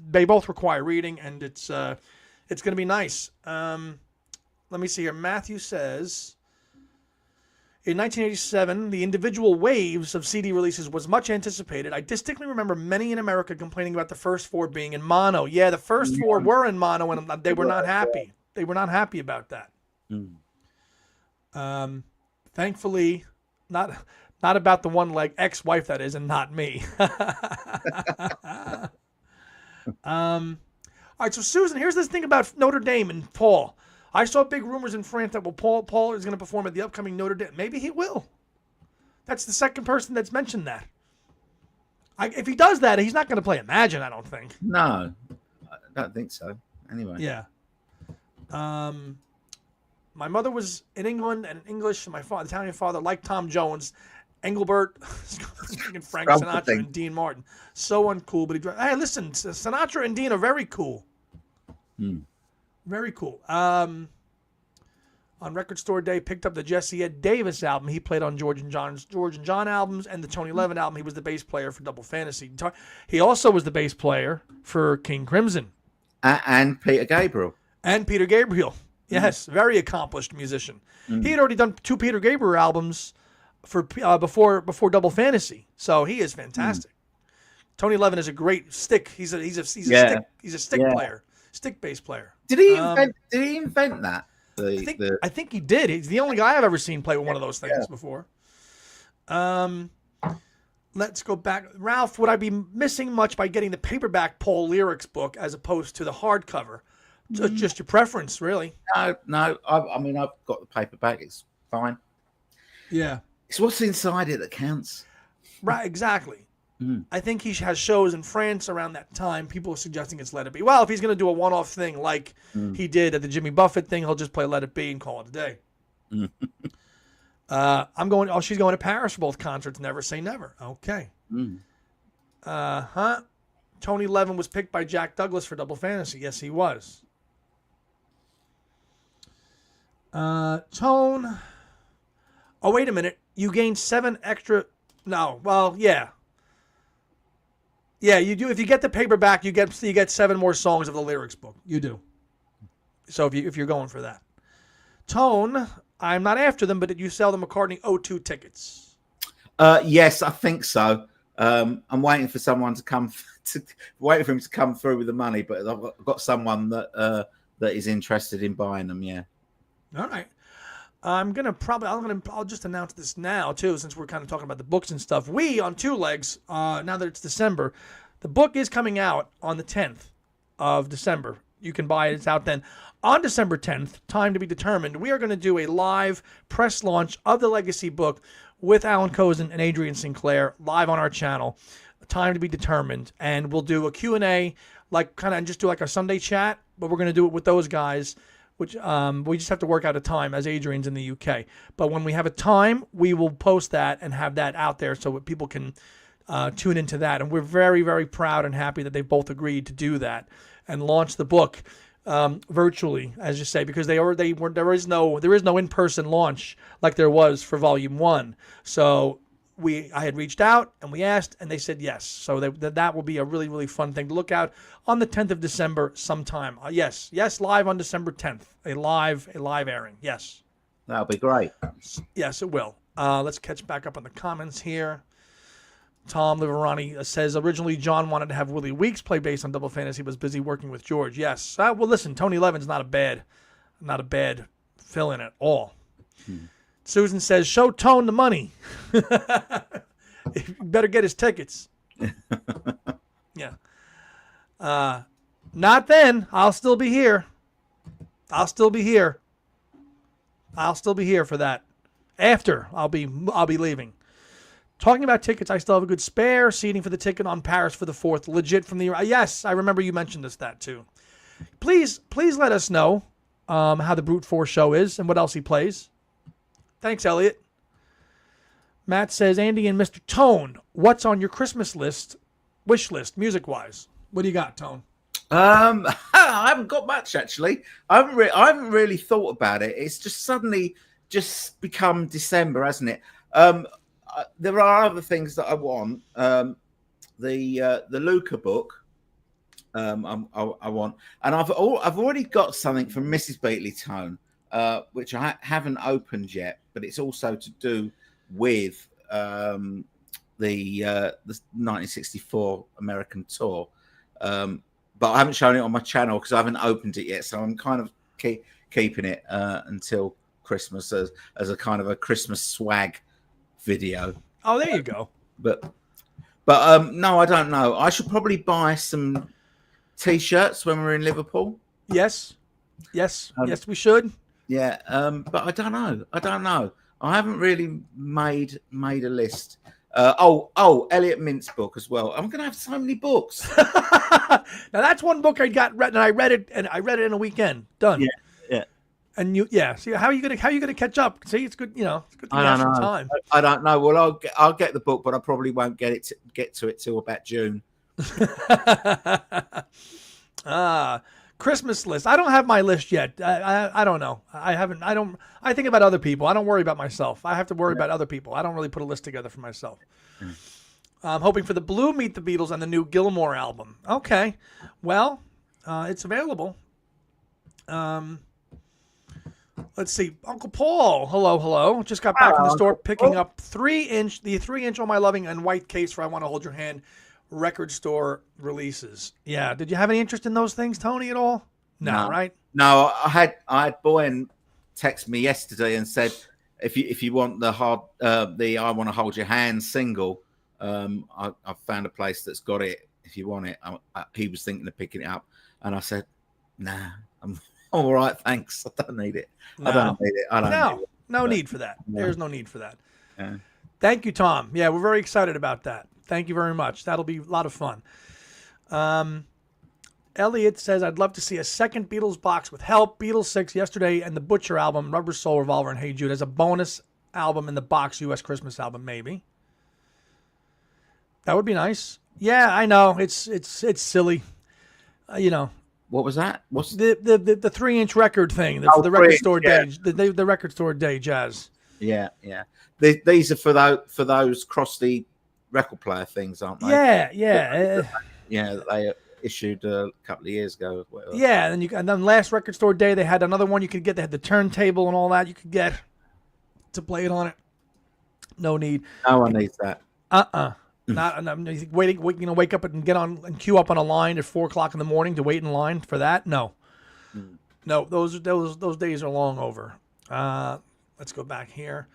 S1: they both require reading, and it's going to be nice. Let me see here. Matthew says, in 1987, the individual waves of CD releases was much anticipated. I distinctly remember many in America complaining about the first 4 being in mono. Yeah, the first 4 were in mono, and they were not happy. They were not happy about that. Thankfully, not about the one leg ex-wife, that is, and not me. All right, so Susan, here's this thing about Notre Dame and Paul. I saw big rumors in France that Paul is going to perform at the upcoming Notre Dame. Maybe he will. That's the second person that's mentioned that. If he does that, he's not going to play Imagine, I don't think.
S2: No, I don't think so. Anyway.
S1: Yeah. My mother was in England and English, and my Italian father liked Tom Jones, Engelbert, Frank Sinatra, and Dean Martin. So uncool, but hey, listen, Sinatra and Dean are very cool. Very cool. On Record Store Day, picked up the Jesse Ed Davis album. He played on George and John albums, and the Tony Levin album. He was the bass player for Double Fantasy. He also was the bass player for King Crimson.
S2: And Peter Gabriel.
S1: Yes, very accomplished musician. He had already done 2 Peter Gabriel albums for before Double Fantasy, so he is fantastic. Tony Levin is a great stick. He's a stick player, stick bass player.
S2: Did he invent that?
S1: I think he did. He's the only guy I've ever seen play with one of those things before. Let's go back. Ralph, would I be missing much by getting the paperback Paul lyrics book as opposed to the hardcover? Just your preference, really.
S2: No. I mean, I've got the paperback. It's fine.
S1: Yeah.
S2: It's what's inside it that counts.
S1: Right, exactly. I think he has shows in France around that time. People are suggesting it's Let It Be. Well, if he's going to do a one-off thing like he did at the Jimmy Buffett thing, he'll just play Let It Be and call it a day. She's going to Paris for both concerts. Never Say Never. Okay. Tony Levin was picked by Jack Douglas for Double Fantasy. Yes, he was. Tone. Oh, wait a minute. You gained 7 extra. No. Well, yeah. Yeah, you do. If you get the paperback, you get 7 more songs of the lyrics book. You do. So if you're going for that. Tone, I'm not after them, but did you sell the McCartney O2 tickets?
S2: Yes, I think so. I'm waiting for someone waiting for him to come through with the money, but I've got someone that is interested in buying them. Yeah.
S1: All right. I'll just announce this now too, since we're kind of talking about the books and stuff. We on Two Legs, now that it's December, the book is coming out on the 10th of December. You can buy it. It's out then. On December 10th, time to be determined, we are going to do a live press launch of the Legacy book with Alan Kozin and Adrian Sinclair live on our channel. Time to be determined. And we'll do a Q&A, just do like a Sunday chat, but we're going to do it with those guys, which we just have to work out a time as Adrian's in the UK. But when we have a time, we will post that and have that out there so that people can tune into that. And we're very, very proud and happy that they both agreed to do that and launch the book. virtually, as you say, because there is no in-person launch like there was for Volume 1. So I had reached out and we asked, and they said yes. So that will be a really, really fun thing to look out on the 10th of December sometime. Yes, live on December 10th, a live airing. Yes,
S2: That'll be great.
S1: yes, it will. Let's catch back up on the comments here. Tom Liverani says, originally John wanted to have Willie Weeks play bass on Double Fantasy, was busy working with George. Yes. Well, listen, Tony Levin's not a bad fill-in at all. Susan says, show Tone the money. You better get his tickets. Yeah. Not then. I'll still be here. I'll still be here for that. After I'll be leaving. Talking about tickets, I still have a good spare seating for the ticket on Paris for the 4th. Legit from the... Yes, I remember you mentioned that too. Please let us know how the Brute Force show is and what else he plays. Thanks, Elliot. Matt says, Andy and Mr. Tone, what's on your Christmas wish list, music-wise? What do you got, Tone?
S2: I haven't got much, actually. I haven't really thought about it. It's just suddenly just become December, hasn't it? There are other things that I want. The Luca book, I want, and I've already got something from Mrs. Beatley Tone, which I haven't opened yet, but it's also to do with the 1964 American tour. But I haven't shown it on my channel because I haven't opened it yet, so I'm kind of keeping it until Christmas as a kind of a Christmas swag video.
S1: Oh, there you go.
S2: But no, I don't know. I should probably buy some T-shirts when we're in Liverpool.
S1: Yes, we should.
S2: Yeah, but I don't know. I haven't really made a list. Elliot Mint's book as well. I'm gonna have so many books.
S1: Now that's one book I got read, and I read it in a weekend. Done.
S2: Yeah.
S1: And see how are you gonna catch up? See, it's good. It's good to have some time.
S2: I don't know. Well, I'll get the book, but I probably won't get to it till about June.
S1: Christmas list. I don't have my list yet. I don't know. I haven't. I think about other people. I don't worry about myself. I have to worry about other people. I don't really put a list together for myself. I'm hoping for the Blue Meet the Beatles and the new Gilmore album. Okay. Well, it's available. Let's see. Uncle Paul. Hello. Just got back from the store picking up the 3-inch On My Loving and white case for I Want to Hold Your Hand record store releases. Yeah. Did you have any interest in those things, Tony, at all? No, right?
S2: No, I had Boyan text me yesterday and said if you want the I Want to Hold Your Hand single, I found a place that's got it. If you want it, he was thinking of picking it up, and I said, nah, I'm all right, thanks. I don't need it.
S1: No.
S2: I don't need it.
S1: No need for that. No. There's no need for that.
S2: Yeah.
S1: Thank you, Tom. Yeah, we're very excited about that. Thank you very much. That'll be a lot of fun. Elliot says, I'd love to see a second Beatles box with Help, Beatles 6 Yesterday, and the Butcher album, Rubber Soul Revolver, and Hey Jude as a bonus album in the box, U.S. Christmas album, maybe. That would be nice. Yeah, I know. It's silly.
S2: What was that? What's
S1: the 3-inch record thing? The record store day. The record store day jazz.
S2: Yeah. These are for those Crossley record player things, aren't they?
S1: Yeah.
S2: Yeah, they issued a couple of years ago. Whatever.
S1: Yeah, and then last record store day they had another one you could get. They had the turntable and all that you could get to play it on it. No need.
S2: No one needs that.
S1: Not. You think wake up and get on and queue up on a line at 4:00 in the morning to wait in line for that? No. No, those days are long over. Let's go back here.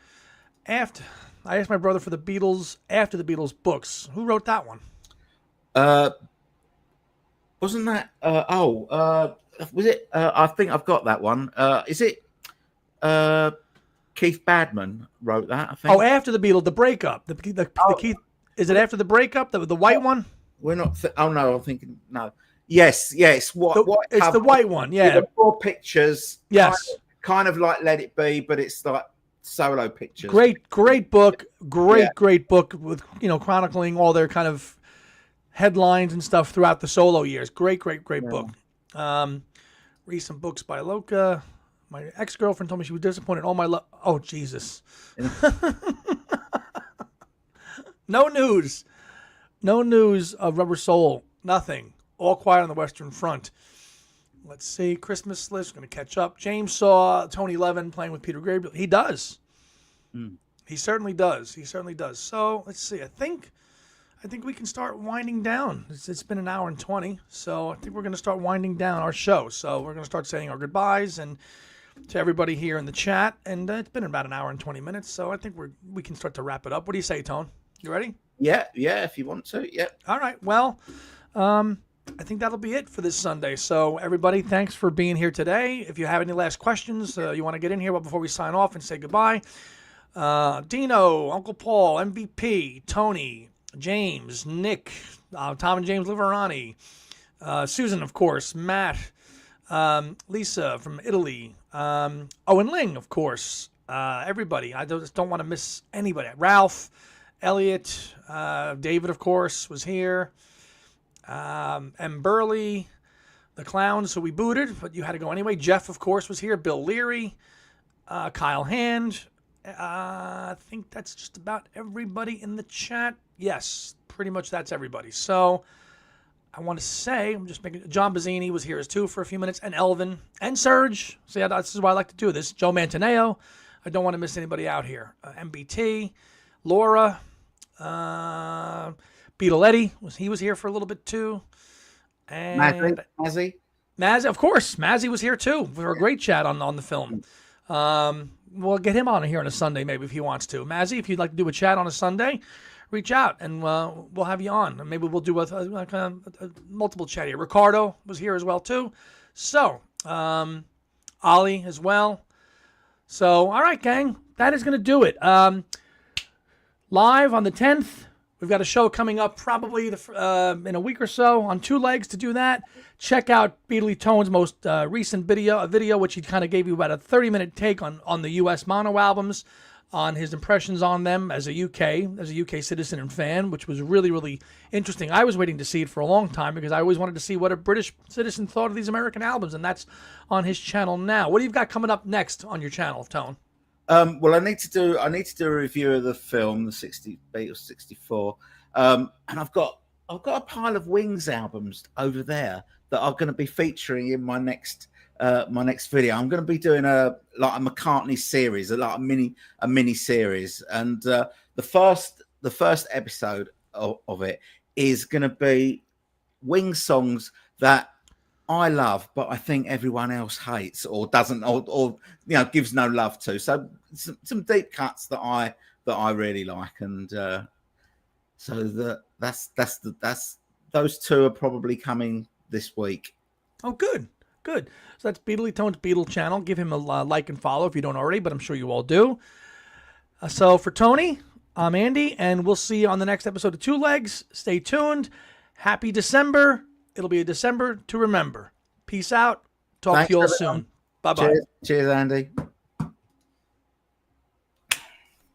S1: After I asked my brother for the Beatles after the Beatles books. Who wrote that one?
S2: Wasn't that? Was it? I think I've got that one. Is it? Keith Badman wrote that. I think.
S1: Oh, after the Beatles, the breakup. The Keith. Is it after the breakup? The white one?
S2: We're not. No, I'm thinking no. Yes. What?
S1: It's the white one. Yeah.
S2: The 4 pictures.
S1: Yes.
S2: Kind of like Let It Be, but it's like solo pictures.
S1: Great book. Great book with chronicling all their kind of headlines and stuff throughout the solo years. Great book. Recent books by Loka. My ex-girlfriend told me she was disappointed in all my love. Oh, Jesus. No news. No news of Rubber Soul. Nothing. All quiet on the Western Front. Let's see. Christmas list. Going to catch up. James saw Tony Levin playing with Peter Gabriel. He does. He certainly does. He certainly does. So let's see. I think we can start winding down. It's been an hour and 20, so I think we're going to start winding down our show. So we're going to start saying our goodbyes and to everybody here in the chat. And it's been about an hour and 20 minutes, so I think we can start to wrap it up. What do you say, Tone? You ready?
S2: Yeah, if you want to. Yeah.
S1: All right. Well, I think that'll be it for this Sunday. So everybody, thanks for being here today. If you have any last questions, you want to get in here before we sign off and say goodbye. Dino, Uncle Paul, MVP, Tony, James, Nick, Tom and James Liverani, Susan, of course, Matt, Lisa from Italy, Owen Ling, of course, everybody. I just don't want to miss anybody. Ralph, Elliot, David, of course, was here, M. Burley, the clowns who we booted, but you had to go anyway. Jeff, of course, was here. Bill Leary, Kyle Hand. I think that's just about everybody in the chat. Yes, pretty much that's everybody. So I want to say, I'm just making, John Bazzini was here as too for a few minutes, and Elvin, and Serge. So yeah, this is why I like to do this. Joe Mantaneo. I don't want to miss anybody out here. MBT, Laura, Beatletti, he was here for a little bit too. And Mazzy, of course. Mazzy was here too for a great chat on the film. We'll get him on here on a Sunday maybe if he wants to. Mazzy, if you'd like to do a chat on a Sunday, reach out and we'll have you on. And maybe we'll do a multiple chat here. Ricardo was here as well too. So, Ollie as well. So, all right, gang, that is going to do it. Live on the 10th. We've got a show coming up probably in a week or so on Two Legs to do that. Check out Beatley Tone's most recent video, which he kind of gave you about a 30-minute take on the U.S. mono albums, on his impressions on them as a UK citizen and fan, which was really, really interesting. I was waiting to see it for a long time because I always wanted to see what a British citizen thought of these American albums, and that's on his channel now. What do you got coming up next on your channel, Tone?
S2: Well, I need to do a review of the film, the Beatles 64, and I've got a pile of Wings albums over there that are going to be featuring in my next video. I'm going to be doing a McCartney series, a mini series, and the first episode of it is going to be Wings songs that I love, but I think everyone else hates or doesn't, or gives no love to. So some deep cuts that I really like, and so that's those two are probably coming this week.
S1: Oh, good. So that's Beatley Tone's Beatle channel. Give him a like and follow if you don't already, but I'm sure you all do. So for Tony, I'm Andy, and we'll see you on the next episode of Two Legs. Stay tuned. Happy December. It'll be a December to remember. Peace out. Talk to you all soon. Bye-bye.
S2: Cheers, Andy.